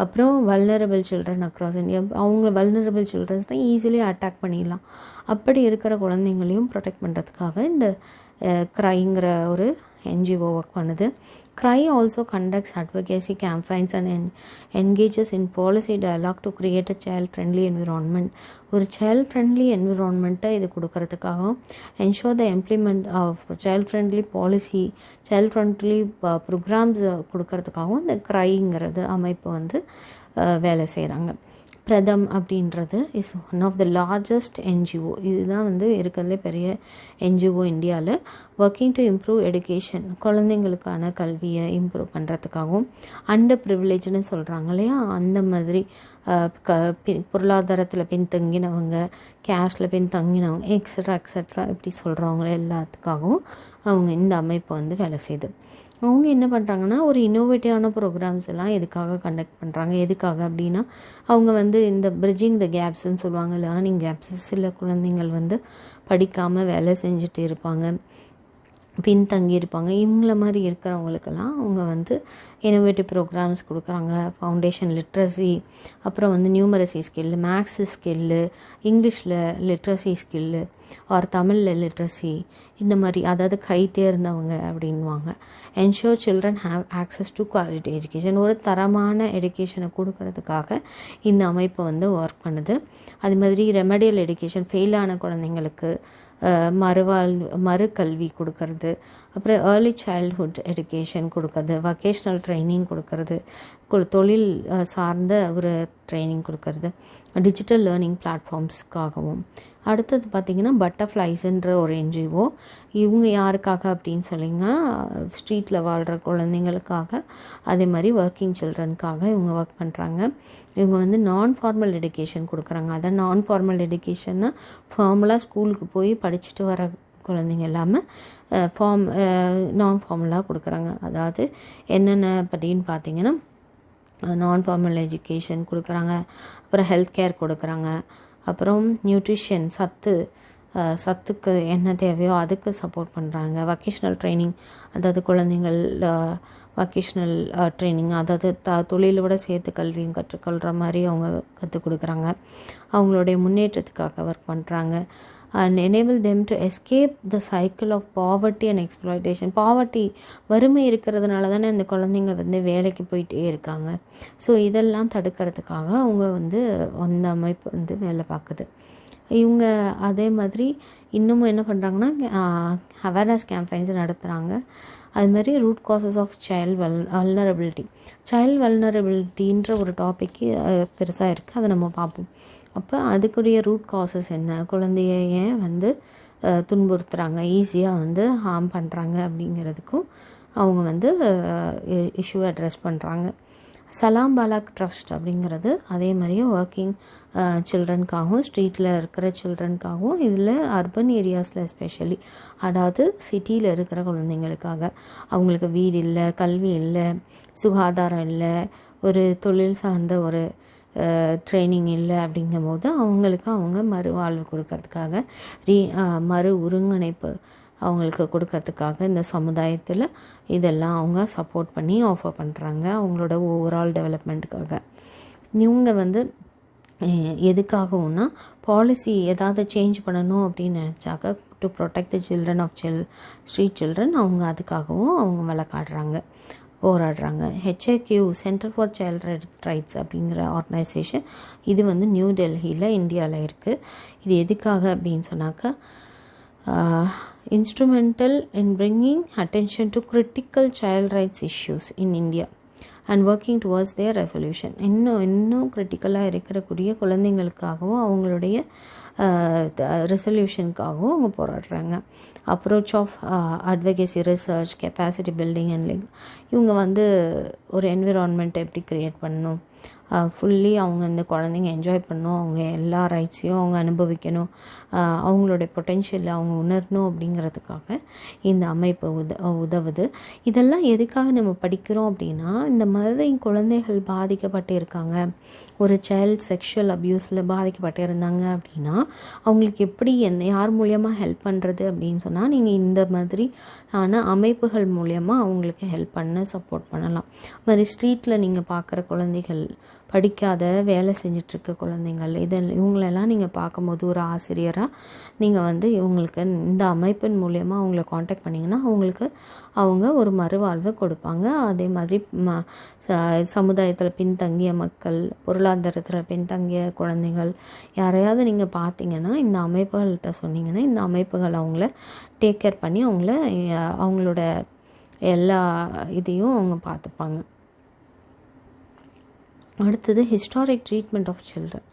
அப்புறம் வல்னரபிள் சில்ட்ரன் அக்ராஸ் இந்தியா. அவங்க வல்னரபிள் சில்ட்ரன்ஸ்னால் ஈஸிலி அட்டாக் பண்ணிடலாம். அப்படி இருக்கிற குழந்தைங்களையும் ப்ரொடெக்ட் பண்ணுறதுக்காக இந்த க்ரைங்கிற ஒரு NGO ஒர்க் பண்ணுது. CRY also conducts advocacy campaigns and engages in policy dialogue to create a child friendly environment. ஒரு சைல்ட் ஃப்ரெண்ட்லி என்விரான்மெண்ட்டை இது கொடுக்கறதுக்காகவும், ensure the implement of child friendly policy, child friendly programmes கொடுக்கறதுக்காகவும் இந்த க்ரைங்கிறது அமைப்பு வந்து வேலை செய்கிறாங்க. பிரதம் அப்படின்றது is one of the largest NGO. இதுதான் வந்து இருக்கிறதுலே பெரிய NGO இந்தியாவில். ஒர்க்கிங் டு இம்ப்ரூவ் எடுக்கேஷன், குழந்தைங்களுக்கான கல்வியை இம்ப்ரூவ் பண்ணுறதுக்காகவும், அண்டர் ப்ரிவிலேஜ்னு சொல்கிறாங்க இல்லையா, அந்த மாதிரி பொருளாதாரத்தில் பின்தங்கினவங்க, கேஷில் பின்தங்கினவங்க, எக்ஸட்ரா இப்படி சொல்கிறவங்க எல்லாத்துக்காகவும் அவங்க இந்த அமைப்பு வந்து வேலை செய்யுது. அவங்க என்ன பண்ணுறாங்கன்னா, ஒரு இன்னோவேட்டிவான ப்ரோக்ராம்ஸ் எல்லாம் எதுக்காக கண்டக்ட் பண்ணுறாங்க, எதுக்காக அப்படின்னா, அவங்க வந்து இந்த பிரிட்ஜிங் த கேப்ஸ்ன்னு சொல்லுவாங்க, லேர்னிங் கேப்ஸ். சில குழந்தைங்கள் வந்து படிக்காமல் வேலை செஞ்சுட்டு இருப்பாங்க, பின்தங்கி இருப்பாங்க. இவங்கள மாதிரி இருக்கிறவங்களுக்கெல்லாம் அவங்க வந்து இன்னோவேட்டிவ் ப்ரோக்ராம்ஸ் கொடுக்குறாங்க. ஃபவுண்டேஷன் லிட்ரஸி, அப்புறம் வந்து நியூமரசி ஸ்கில்லு, மேக்ஸு ஸ்கில்லு, இங்கிலீஷில் லிட்ரஸி ஸ்கில்லு, ஆர் தமிழில் லிட்ரஸி, இந்த மாதிரி, அதாவது கை தேர்ந்தவங்க அப்படின்வாங்க. Ensure children have access to quality education. ஒரு தரமான எடுக்கேஷனை கொடுக்கறதுக்காக இந்த அமைப்பு வந்து ஒர்க் பண்ணுது. அது மாதிரி ரெமடியல் எடுக்கேஷன், ஃபெயிலான குழந்தைங்களுக்கு மறுகல்வி கொடுக்கறது, அப்புறம் ஏர்லி சைல்ட்ஹுட் எடுக்கேஷன் கொடுக்கறது, வொகேஷ்னல் ட்ரைனிங் கொடுக்கறது, தொழில் சார்ந்த ஒரு ட்ரைனிங் கொடுக்கறது, டிஜிட்டல் லேர்னிங் பிளாட்ஃபார்ம்ஸ்க்காகவும். அடுத்தது பார்த்திங்கன்னா பட்டர்ஃப்ளைஸுன்ற ஒரு NGO. இவங்க யாருக்காக அப்படின்னு சொல்லிங்க, ஸ்ட்ரீட்டில் வாழ்கிற குழந்தைங்களுக்காக, அதே மாதிரி ஒர்க்கிங் சில்ட்ரனுக்காக இவங்க ஒர்க் பண்ணுறாங்க. இவங்க வந்து நான் ஃபார்மல் எடுக்கேஷன் கொடுக்குறாங்க. அதான் நான் ஃபார்மல் எடுக்கேஷன்னா ஃபார்மலாக ஸ்கூலுக்கு போய் படிச்சுட்டு வர குழந்தைங்க இல்லாமல் நான் ஃபார்மலாக கொடுக்குறாங்க. அதாவது என்னென்ன அப்படின்னு பார்த்திங்கன்னா, நான் ஃபார்மல் எஜுகேஷன் கொடுக்குறாங்க, அப்புறம் ஹெல்த் கேர் கொடுக்குறாங்க, அப்புறம் நியூட்ரிஷன் சத்துக்கு என்ன தேவையோ அதுக்கு சப்போர்ட் பண்ணுறாங்க. வொகேஷ்னல் ட்ரைனிங், அதாவது குழந்தைங்கள் வொகேஷ்னல் ட்ரைனிங், அதாவது தொழிலோட சேர்த்து கல்வியும் கற்றுக்கொள்கிற மாதிரி அவங்க கற்றுக் கொடுக்குறாங்க. அவங்களுடைய முன்னேற்றத்துக்காக ஒர்க் பண்ணுறாங்க. And enable them to escape the cycle of poverty and exploitation. Poverty, வறுமை இருக்கிறதுனால தானே அந்த குழந்தைங்க வந்து வேலைக்கு போயிட்டே இருக்காங்க. ஸோ இதெல்லாம் தடுக்கிறதுக்காக அவங்க வந்து அந்த அமைப்பு வந்து வேலை பார்க்குது. இவங்க அதே மாதிரி இன்னமும் என்ன பண்ணுறாங்கன்னா, அவேர்னஸ் கேம்பெயின்ஸ் நடத்துகிறாங்க. அது மாதிரி root causes of child vulnerability. Child வல்னரபிலிட்டின்ற ஒரு டாப்பிக்கு பெருசாக இருக்குது, அதை நம்ம பார்ப்போம். அப்போ அதுக்குரிய ரூட் காசஸ் என்ன, குழந்தைய ஏன் வந்து துன்புறுத்துகிறாங்க, ஈஸியாக வந்து ஹார்ம் பண்ணுறாங்க அப்படிங்கிறதுக்கும் அவங்க வந்து இஷ்யூ அட்ரெஸ் பண்ணுறாங்க. சலாம் பாலாக் ட்ரஸ்ட் அப்படிங்கிறது அதே மாதிரியே ஒர்க்கிங் சில்ட்ரனுக்காகவும் ஸ்ட்ரீட்டில் இருக்கிற சில்ட்ரனுக்காகவும், இதில் அர்பன் ஏரியாஸில் எஸ்பெஷலி, அதாவது சிட்டியில் இருக்கிற குழந்தைங்களுக்காக, அவங்களுக்கு வீடு இல்லை, கல்வி இல்லை, சுகாதாரம் இல்லை, ஒரு தொழில் சார்ந்த ஒரு ட்ரைனிங் இல்லை அப்படிங்கும்போது அவங்களுக்கு அவங்க மறுவாழ்வு கொடுக்கறதுக்காக மறு ஒருங்கிணைப்பு அவங்களுக்கு கொடுக்கறதுக்காக இந்த சமுதாயத்தில் இதெல்லாம் அவங்க சப்போர்ட் பண்ணி ஆஃபர் பண்ணுறாங்க அவங்களோட ஓவரால் டெவலப்மெண்ட்டுக்காக. இவங்க வந்து எதுக்காகவும்னா பாலிசி ஏதாவது சேஞ்ச் பண்ணணும் அப்படின்னு நினச்சாக்க to protect the children of street children, அவங்க அதுக்காகவும் அவங்க வழக்காடுறாங்க, போராடுறாங்க. HAQ centre for child rights அப்படிங்கிற ஆர்கனைசேஷன் இது வந்து நியூ டெல்லியில் இந்தியாவில் இருக்குது. இது எதுக்காக அப்படின்னு சொன்னாக்கா instrumental in bringing attention to critical child rights issues in India and working towards their resolution. இன்னும் கிரிட்டிக்கலாக இருக்கக்கூடிய குழந்தைங்களுக்காகவும் அவங்களுடைய ரெசல்யூஷனுக்காகவும் அவங்க போராடுறாங்க. Approach of advocacy, research, capacity building and இவங்க வந்து ஒரு என்விரான்மெண்ட் எப்படி க்ரியேட் பண்ணணும், ஃபுல்லி அவங்க இந்த குழந்தைங்க என்ஜாய் பண்ணணும், அவங்க எல்லா ரைட்ஸையும் அவங்க அனுபவிக்கணும், அவங்களுடைய பொட்டென்ஷியலை அவங்க உணரணும் அப்படிங்கிறதுக்காக இந்த அமைப்பு உதவுது. இதெல்லாம் எதுக்காக நம்ம படிக்கிறோம் அப்படின்னா, இந்த மாதிரி குழந்தைகள் பாதிக்கப்பட்டு இருக்காங்க, ஒரு சைல்ட் செக்ஷுவல் அப்யூஸில் பாதிக்கப்பட்டு இருந்தாங்க அப்படின்னா அவங்களுக்கு எப்படி யார் மூலியமாக ஹெல்ப் பண்ணுறது அப்படின்னு சொன்னால், நீங்கள் இந்த மாதிரி அமைப்புகள் மூலியமாக அவங்களுக்கு ஹெல்ப் பண்ண சப்போர்ட் பண்ணலாம். மாதிரி ஸ்ட்ரீட்டில் நீங்கள் பார்க்குற குழந்தைகள், படிக்காத வேலை செஞ்சிட்ருக்க குழந்தைங்கள், இவங்களெல்லாம் நீங்கள் பார்க்கும்போது ஒரு ஆசிரியராக நீங்கள் வந்து இவங்களுக்கு இந்த அமைப்பின் மூலியமாக அவங்கள காண்டாக்ட் பண்ணிங்கன்னா அவங்க ஒரு மறுவாழ்வை கொடுப்பாங்க. அதே மாதிரி சமுதாயத்தில் பின்தங்கிய மக்கள், பொருளாதாரத்தில் பின்தங்கிய குழந்தைகள் யாரையாவது நீங்கள் பார்த்தீங்கன்னா இந்த அமைப்புகள்கிட்ட சொன்னீங்கன்னா இந்த அமைப்புகள் அவங்கள டேக் கேர் பண்ணி அவங்களோட எல்லா இதையும் அவங்க பார்த்துப்பாங்க. அடுத்தது ஹிஸ்டாரிக் ட்ரீட்மெண்ட் ஆஃப் சில்ட்ரன்.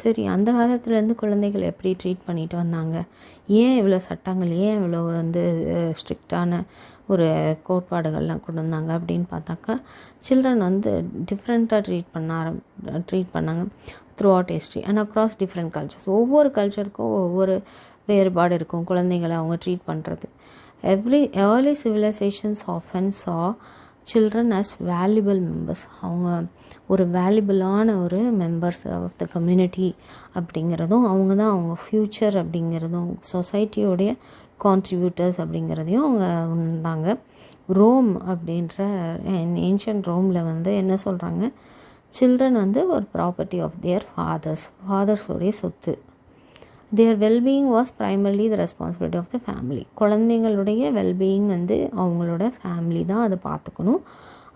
சரி, அந்த காலத்துலேருந்து குழந்தைகள் எப்படி ட்ரீட் பண்ணிட்டு வந்தாங்க, ஏன் இவ்வளோ சட்டங்கள், ஏன் இவ்வளோ வந்து ஸ்ட்ரிக்டான ஒரு கோட்பாடுகள்லாம் கொண்டு வந்தாங்க அப்படின்னு பார்த்தாக்கா, சில்ட்ரன் வந்து டிஃப்ரெண்ட்டாக ட்ரீட் பண்ணாங்க through out history and across different cultures. ஒவ்வொரு கல்ச்சருக்கும் ஒவ்வொரு வேறுபாடு இருக்கும் குழந்தைகளை அவங்க ட்ரீட் பண்ணுறது. early civilizations often saw children as valuable members. அவங்க ஒரு வேல்யூபிளான ஒரு மெம்பர்ஸ் ஆஃப் த கம்யூனிட்டி அப்படிங்கிறதும், அவங்க தான் அவங்க ஃப்யூச்சர் அப்படிங்கிறதும், சொசைட்டியோடைய கான்ட்ரிபியூட்டர்ஸ் அப்படிங்கிறதையும் அவங்க உணர்ந்தாங்க. ரோம் அப்படின்ற ஏன்ஷியன்ட் ரோமில் வந்து என்ன சொல்கிறாங்க, சில்ட்ரன் வந்து ஒரு ப்ராப்பர்ட்டி ஆஃப் தேர் ஃபாதர்ஸோடைய சொத்து. Their wellbeing was primarily the responsibility of the family. குழந்தைங்களுடைய வெல்பீயிங் வந்து அவங்களோட ஃபேமிலி தான் அதை பார்த்துக்கணும்,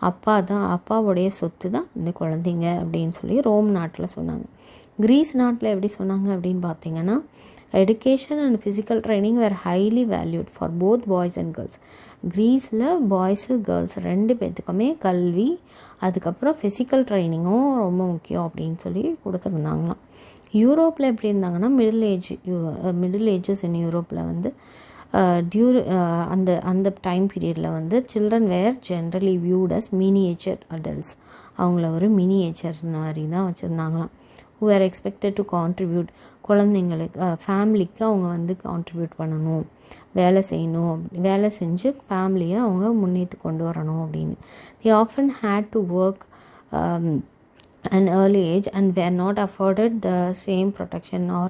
அப்பாவுடைய சொத்து தான் இந்த குழந்தைங்க அப்படின்னு சொல்லி ரோம் நாட்டில் சொன்னாங்க. கிரீஸ் நாட்டில் எப்படி சொன்னாங்க அப்படின்னு பார்த்தீங்கன்னா, education and physical training were highly valued for both boys and girls. கிரீஸில் பாய்ஸு கேர்ள்ஸ் ரெண்டு பேர்த்துக்குமே கல்வி, அதுக்கப்புறம் ஃபிசிக்கல் ட்ரைனிங்கும் ரொம்ப முக்கியம் அப்படின்னு சொல்லி கொடுத்துருந்தாங்களாம். யூரோப்பில் எப்படி இருந்தாங்கன்னா, மிடில் ஏஜஸ் இன் யூரோப்பில் வந்து அந்த டைம் பீரியடில் வந்து children were generally viewed as miniature adults. அவங்கள ஒரு மினியேச்சர் மாதிரி தான் வச்சுருந்தாங்களாம். who are expected to contribute. குழந்தைங்களுக்கு ஃபேமிலிக்கு அவங்க வந்து கான்ட்ரிபியூட் பண்ணணும், வேலை செஞ்சு ஃபேமிலியை அவங்க முன்னேற்றி கொண்டு வரணும் அப்படின்னு. they often had to work an early age and were not afforded the same protection or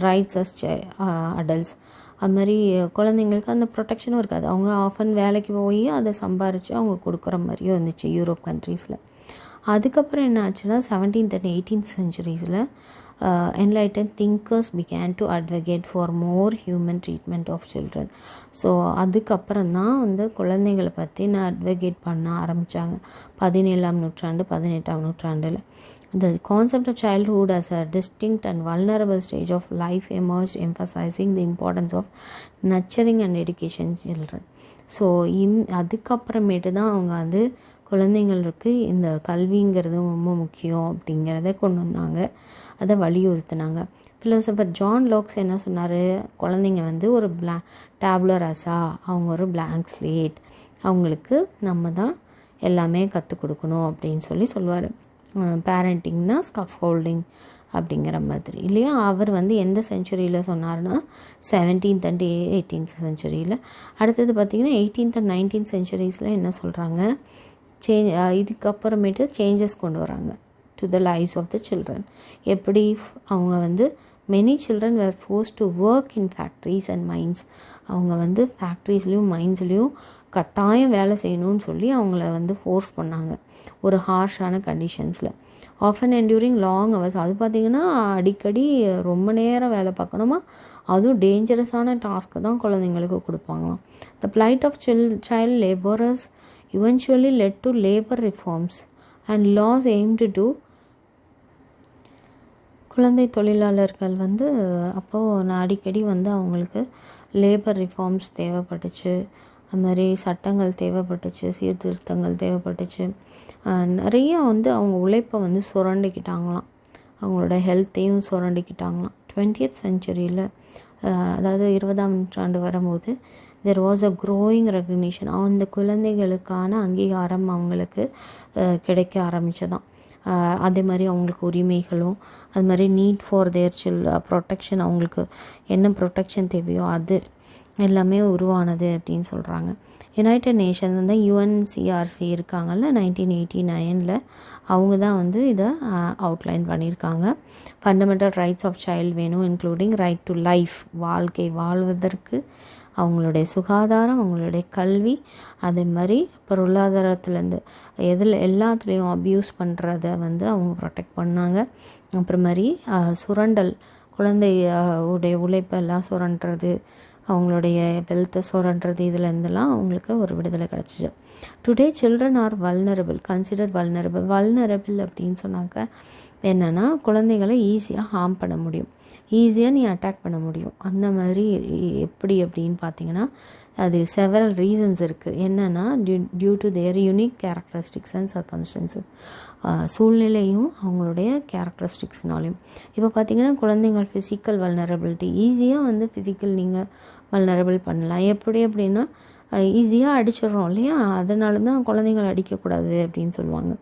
rights as adults. அது மாதிரி குழந்தைங்களுக்கு அந்த ப்ரொடெக்ஷனும் இருக்காது. அவங்க ஆஃபன் வேலைக்கு போய் அதை சம்பாரித்து அவங்க கொடுக்குற மாதிரியும் இருந்துச்சு யூரோப் கண்ட்ரீஸில். அதுக்கப்புறம் என்ன ஆச்சுன்னா, 17th and 18th centuries enlightened thinkers began to advocate for more human treatment of children. So அதுக்கப்புறம் தான் வந்து குழந்தைங்களை பற்றி நான் அட்வொகேட் பண்ண ஆரம்பித்தாங்க 17ஆம் நூற்றாண்டு 18ஆம் நூற்றாண்டில். The concept of childhood as a distinct and vulnerable stage of life emerged, emphasizing the importance of nurturing and education children. So அதுக்கப்புறமேட்டு தான் அவங்க வந்து குழந்தைங்களுக்கு இந்த கல்விங்கிறது ரொம்ப முக்கியம் அப்படிங்கிறத கொண்டு வந்தாங்க, அதை வலியுறுத்தினாங்க. ஃபிலோசபர் ஜான் லாக்ஸ் என்ன சொன்னார், குழந்தைங்க வந்து ஒரு டேப்லர் ராசா, அவங்க ஒரு blank slate, அவங்களுக்கு நம்ம தான் எல்லாமே கற்றுக் கொடுக்கணும் அப்படின்னு சொல்லுவார். பேரண்டிங்னா ஸ்கஃபோல்டிங் அப்படிங்கிற மாதிரி இல்லையா. அவர் வந்து எந்த செஞ்சுரியில் சொன்னார்னா 17th and 18th செஞ்சுரியில். அடுத்தது பார்த்திங்கன்னா 18th and 19th செஞ்சுரிஸில் என்ன சொல்கிறாங்க, இதுக்கப்புறமேட்டு சேஞ்சஸ் கொண்டு வராங்க to the lifes of the children. எப்படி அவங்க வந்து many children were forced to work in factories and mines. அவங்க வந்து ஃபேக்ட்ரிஸ்லேயும் மைன்ஸ்லேயும் கட்டாயம் வேலை செய்யணும்னு சொல்லி அவங்கள வந்து ஃபோர்ஸ் பண்ணாங்க ஒரு ஹார்ஷான கண்டிஷன்ஸில். ஆஃபன் என்டியூரிங் லாங் ஹவர்ஸ், அது பார்த்திங்கன்னா அடிக்கடி ரொம்ப நேரம் வேலை பார்க்கணுமா, அதுவும் டேஞ்சரஸான டாஸ்க்கு தான் குழந்தைங்களுக்கு கொடுப்பாங்களாம். The plight of child labourers eventually led to labor reforms and laws aimed to குழந்தை தொழிலாளர்கள் வந்து அப்போது நான் அடிக்கடி வந்து அவங்களுக்கு லேபர் ரிஃபார்ம்ஸ் தேவைப்பட்டுச்சு, அது மாதிரி சட்டங்கள் தேவைப்பட்டுச்சு, சீர்திருத்தங்கள் தேவைப்பட்டுச்சு. நிறைய வந்து அவங்க உழைப்பை வந்து சுரண்டிக்கிட்டாங்களாம், அவங்களோட ஹெல்த்தையும் சுரண்டிக்கிட்டாங்களாம். 20th செஞ்சுரியில், அதாவது 20ஆம் நூற்றாண்டு வரும்போது there was a growing recognition, அந்த குழந்தைகளுக்கான அங்கீகாரம் அவங்களுக்கு கிடைக்க ஆரம்பித்ததான். அதே மாதிரி அவங்களுக்கு உரிமைகளும், அது மாதிரி நீட் ஃபார் தேர் ப்ரொடெக்ஷன், அவங்களுக்கு என்ன ப்ரொடெக்ஷன் தேவையோ அது எல்லாமே உருவானது அப்படின்னு சொல்கிறாங்க. யுனைடெட் நேஷன்ஸ் வந்து UNCRC இருக்காங்கல்ல 1989, அவங்க தான் வந்து இதை அவுட்லைன் பண்ணியிருக்காங்க. ஃபண்டமெண்டல் ரைட்ஸ் ஆஃப் சைல்டு வேணும், இன்க்ளூடிங் ரைட் டு லைஃப், வாழ்க்கை வாழ்வதற்கு, அவங்களுடைய சுகாதாரம், அவங்களுடைய கல்வி, அதே மாதிரி பொருளாதாரத்துலேருந்து எல்லாத்துலேயும் அப்யூஸ் பண்ணுறத வந்து அவங்க ப்ரொடெக்ட் பண்ணாங்க. அப்புறம் மாதிரி சுரண்டல், குழந்தை உடைய உழைப்பெல்லாம் சுரண்டுறது, அவங்களுடைய வெல்த்தை சுரண்டுறது, இதுலேருந்துலாம் அவங்களுக்கு ஒரு விடுதலை கிடச்சிச்சு. Today children are vulnerable, considered vulnerable அப்படின்னு சொன்னாக்க என்னென்னா, குழந்தைகளை ஈஸியாக ஹார்ம் பண்ண முடியும், ஈஸியாக நீ அட்டாக் பண்ண முடியும். அந்த மாதிரி எப்படி அப்படின்னு பார்த்தீங்கன்னா அது செவரல் ரீசன்ஸ் இருக்குது. என்னென்னா due to their unique characteristics and circumstances, சூழ்நிலையும் அவங்களுடைய கேரக்டரிஸ்டிக்ஸ்னாலையும். இப்போ பார்த்திங்கன்னா குழந்தைங்கள் ஃபிசிக்கல் வல்னரபிலிட்டி, ஈஸியாக வந்து ஃபிசிக்கல் நீங்கள் வல்னரபிள் பண்ணலாம். எப்படி அப்படின்னா ஈஸியாக அடிச்சிடுறோம் இல்லையா, அதனால தான் குழந்தைங்கள் அடிக்கக்கூடாது அப்படின்னு சொல்லுவாங்க.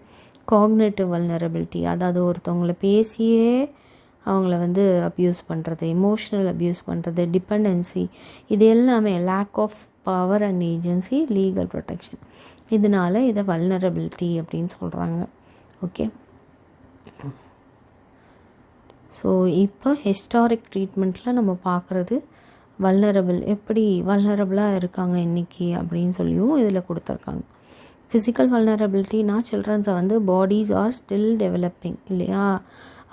காக்னேட்டிவ் வல்னரபிலிட்டி, அதாவது ஒருத்தவங்களை பேசியே அவங்கள வந்து அப்யூஸ் பண்ணுறது, எமோஷ்னல் அப்யூஸ் பண்ணுறது, டிபெண்டன்சி, இது எல்லாமே lack of power and agency, legal protection, இதனால் இதை வல்னரபிலிட்டி அப்படின்னு சொல்கிறாங்க. ஓகே, ஸோ இப்போ ஹிஸ்டாரிக் ட்ரீட்மெண்ட்டில் நம்ம பார்க்குறது எப்படி வல்னரபிளாக இருக்காங்க இன்றைக்கி அப்படின்னு சொல்லியும் இதில் கொடுத்துருக்காங்க. ஃபிசிக்கல் வல்னரபிலிட்டினா சில்ட்ரன்ஸை வந்து பாடிஸ் ஆர் ஸ்டில் டெவலப்பிங் இல்லையா,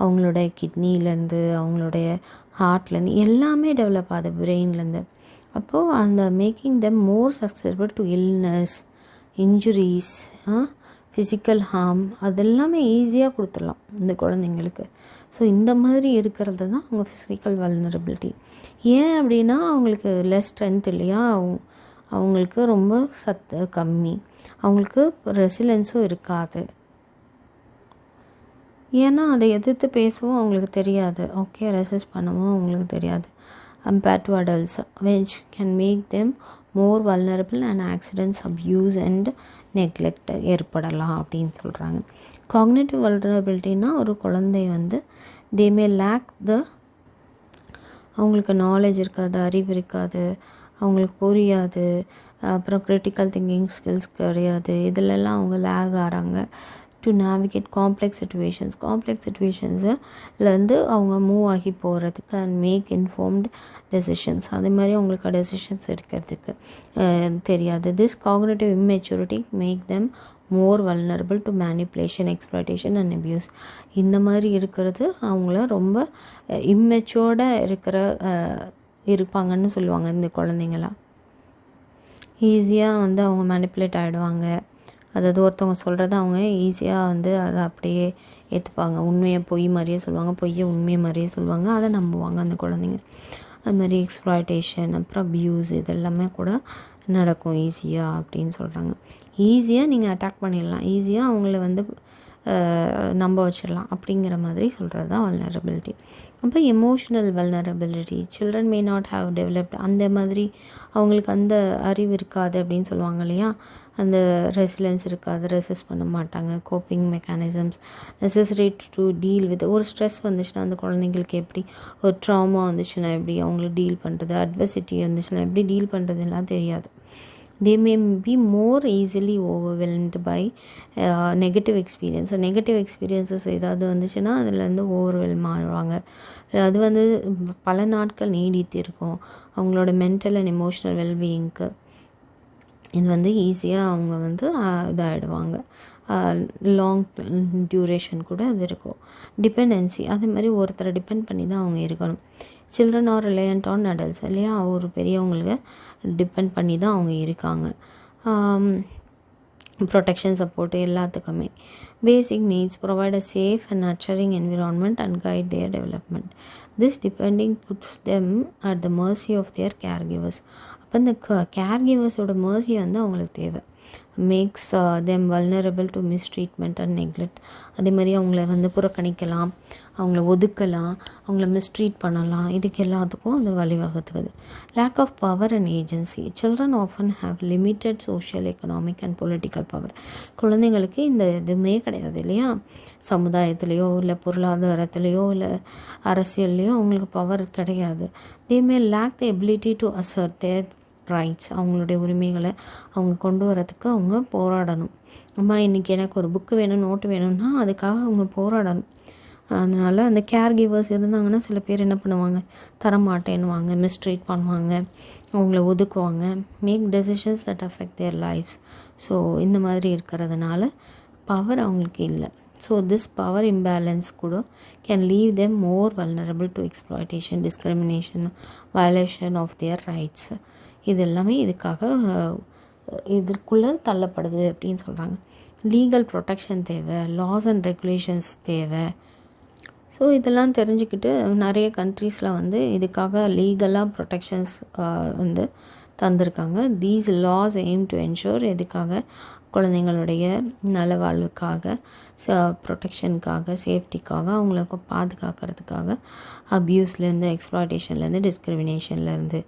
அவங்களுடைய கிட்னிலேருந்து அவங்களுடைய ஹார்ட்லேருந்து எல்லாமே டெவலப் ஆகுது, பிரெயின்லேருந்து. அப்போது அந்த making them more successful to illness, injuries, physical harm, அதெல்லாமே ஈஸியாக கொடுத்துடலாம் இந்த குழந்தைங்களுக்கு. ஸோ இந்த மாதிரி இருக்கிறது தான் அவங்க ஃபிசிக்கல் வல்னரபிலிட்டி. ஏன் அப்படின்னா அவங்களுக்கு லெஸ் ஸ்ட்ரென்த் இல்லையா, அவங்களுக்கு ரொம்ப சத்து கம்மி, அவங்களுக்கு ரெசிலன்ஸும் இருக்காது, ஏன்னா அதை எதிர்த்து பேசவும் அவங்களுக்கு தெரியாது, ஓகே ரெசிஸ்ட் பண்ணவும் அவங்களுக்கு தெரியாது. Compared to adults which can make them more vulnerable and accidents, abuse and neglect ஏற்படலாம் அப்படின்னு சொல்கிறாங்க. காக்னிட்டிவ் வல்னரபிலிட்டினா ஒரு குழந்தை வந்து they may lack the, அவங்களுக்கு நாலேஜ் இருக்காது, அறிவு இருக்காது, அவங்களுக்கு புரியாது, அப்புறம் கிரிட்டிக்கல் திங்கிங் ஸ்கில்ஸ் கிடையாது, இதிலெல்லாம் அவங்க லேக் ஆகிறாங்க. டு நேவிகேட் காம்ப்ளெக்ஸ் சுச்சுவேஷன்ஸ்லேருந்து அவங்க மூவ் ஆகி போகிறதுக்கு அண்ட் மேக் இன்ஃபார்ம்டு டெசிஷன்ஸ், அதே மாதிரி அவங்களுக்கு டெசிஷன்ஸ் எடுக்கிறதுக்கு தெரியாது. This cognitive immaturity make them more vulnerable to manipulation, exploitation and abuse. இந்த மாதிரி இருக்கிறது அவங்கள ரொம்ப இம்மெச்சூர்டாக இருப்பாங்கன்னு சொல்லுவாங்க. இந்த குழந்தைங்களாம் ஈஸியாக வந்து அவங்க மேனிப்புலேட் ஆகிடுவாங்க, அதாவது ஒருத்தவங்க சொல்கிறத அவங்க ஈஸியாக வந்து அதை அப்படியே ஏற்றுப்பாங்க, உண்மையை பொய் மாதிரியே சொல்லுவாங்க, பொய்யை உண்மையை மாதிரியே சொல்லுவாங்க, அதை நம்புவாங்க அந்த குழந்தைங்க. அது மாதிரி எக்ஸ்ப்ளாய்டேஷன், அப்புறம் அப்யூஸ், இதெல்லாமே கூட நடக்கும் ஈஸியாக அப்படின்னு சொல்கிறாங்க. ஈஸியாக நீங்கள் அட்டாக் பண்ணிடலாம், ஈஸியாக அவங்கள வந்து நம்ப வச்சிடலாம் அப்படிங்கிற மாதிரி சொல்கிறது தான் வல்னரபிலிட்டி. அப்போ emotional vulnerability, children may not have developed, அந்த மாதிரி அவங்களுக்கு அந்த அறிவு இருக்காது அப்படின்னு சொல்லுவாங்க இல்லையா, அந்த ரெசிலன்ஸ் இருக்காது, ரெசிஸ்ட் பண்ண மாட்டாங்க, coping mechanisms necessary to deal with. ஒரு ஸ்ட்ரெஸ் வந்துச்சுன்னா அந்த குழந்தைங்களுக்கு எப்படி, ஒரு ட்ராமா வந்துச்சுன்னா எப்படி அவங்கள டீல் பண்ணுறது, அட்வர்சிட்டி வந்துச்சுன்னா எப்படி டீல் பண்ணுறதுலாம் தெரியாது. they may be more easily overwhelmed by negative experience. Negative experiences ஏதாவது வந்துச்சுன்னா அதுலேருந்து ஓவர்வெல்ம் ஆடுவாங்க. அது வந்து பல நாட்கள் நீடித்து இருக்கும். அவங்களோட மென்டல் அண்ட் எமோஷ்னல் வெல்பீயிங்க்கு இது வந்து ஈஸியாக அவங்க வந்து இதாகிடுவாங்க. லாங் டியூரேஷன் கூட அது இருக்கும். டிபெண்டன்சி, அதே மாதிரி ஒருத்தரை டிபெண்ட் பண்ணி தான் அவங்க இருக்கணும். Children are reliant on adults இல்லையா, ஒரு பெரியவங்களுக்கு டிபெண்ட் பண்ணி தான் அவங்க இருக்காங்க. ப்ரொடெக்ஷன் சப்போர்ட் எல்லாத்துக்குமே. Basic needs provide a safe and nurturing environment and guide their development. This depending puts them at the mercy of their caregivers. அப்போ இந்த கேர் கிவர்ஸோட மர்சி வந்து அவங்களுக்கு தேவை. Makes them vulnerable to mistreatment and neglect. அதே மாதிரி அவங்கள வந்து புறக்கணிக்கலாம், அவங்கள ஒதுக்கலாம், அவங்கள மிஸ்ட்ரீட் பண்ணலாம், இதுக்கு எல்லாத்துக்கும் அது வழிவகுத்துக்குது. Lack of power and agency. Children often have limited social, economic and political power. குழந்தைங்களுக்கு இந்த எதுவுமே கிடையாது இல்லையா, சமுதாயத்துலேயோ இல்லை பொருளாதாரத்துலேயோ இல்லை அரசியல்லையோ அவங்களுக்கு பவர் கிடையாது. They may lack the ability to assert their rights. அவங்களுடைய உரிமைகளை அவங்க கொண்டு வரதுக்கு அவங்க போராடணும். அம்மா இன்றைக்கி எனக்கு ஒரு புக்கு வேணும், நோட்டு வேணும்னா அதுக்காக அவங்க போராடணும். அதனால் அந்த கேர் கிவர்ஸ் இருந்தாங்கன்னா சில பேர் என்ன பண்ணுவாங்க, தரமாட்டேன்னுவாங்க, மிஸ்ட்ரீட் பண்ணுவாங்க, அவங்கள ஒதுக்குவாங்க. Make decisions that affect their lifes. So இந்த மாதிரி இருக்கிறதுனால பவர் அவங்களுக்கு இல்லை. ஸோ திஸ் பவர் இம்பேலன்ஸ் கூட can leave them more vulnerable to exploitation, discrimination, violation of their rights. இது எல்லாமே இதுக்காக இதற்குள்ளே தள்ளப்படுது அப்படின்னு சொல்கிறாங்க. லீகல் ப்ரொடெக்ஷன் தேவை, லாஸ் அண்ட் ரெகுலேஷன்ஸ் தேவை. ஸோ இதெல்லாம் தெரிஞ்சுக்கிட்டு நிறைய கண்ட்ரீஸில் வந்து இதுக்காக லீகலாக ப்ரொடெக்ஷன்ஸ் வந்து தந்திருக்காங்க. These laws aim to ensure, எதுக்காக, குழந்தைங்களுடைய நலவாழ்வுக்காக, ப்ரொடெக்ஷனுக்காக, சேஃப்டிக்காக, அவங்களுக்கு பாதுகாக்கிறதுக்காக, அப்யூஸ்லேருந்து, எக்ஸ்ப்ளாய்டேஷன்லேருந்து, டிஸ்கிரிமினேஷன்லேருந்து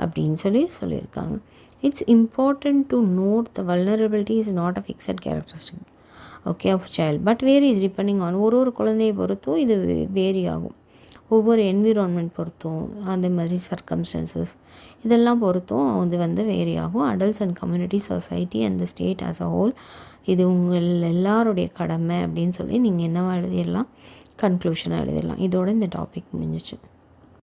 அப்படின்னு சொல்லியிருக்காங்க. It's important to note the vulnerability is not a fixed characteristic okay of child but varies depending on, ஒரு குழந்தையை பொறுத்தும் இது வேரி ஆகும், ஒவ்வொரு என்விரான்மெண்ட் பொறுத்தும், அதே மாதிரி சர்க்கம்ஸ்டன்சஸ் இதெல்லாம் பொறுத்தும் இது வந்து வேரி ஆகும். Adults and community, society and the state as a whole, இது உங்கள் எல்லாருடைய கடமை அப்படின்னு சொல்லி நீங்கள் என்னவா எழுதிடலாம், கன்க்ளூஷனாக எழுதிடலாம். இதோட இந்த டாபிக் முடிஞ்சிச்சு.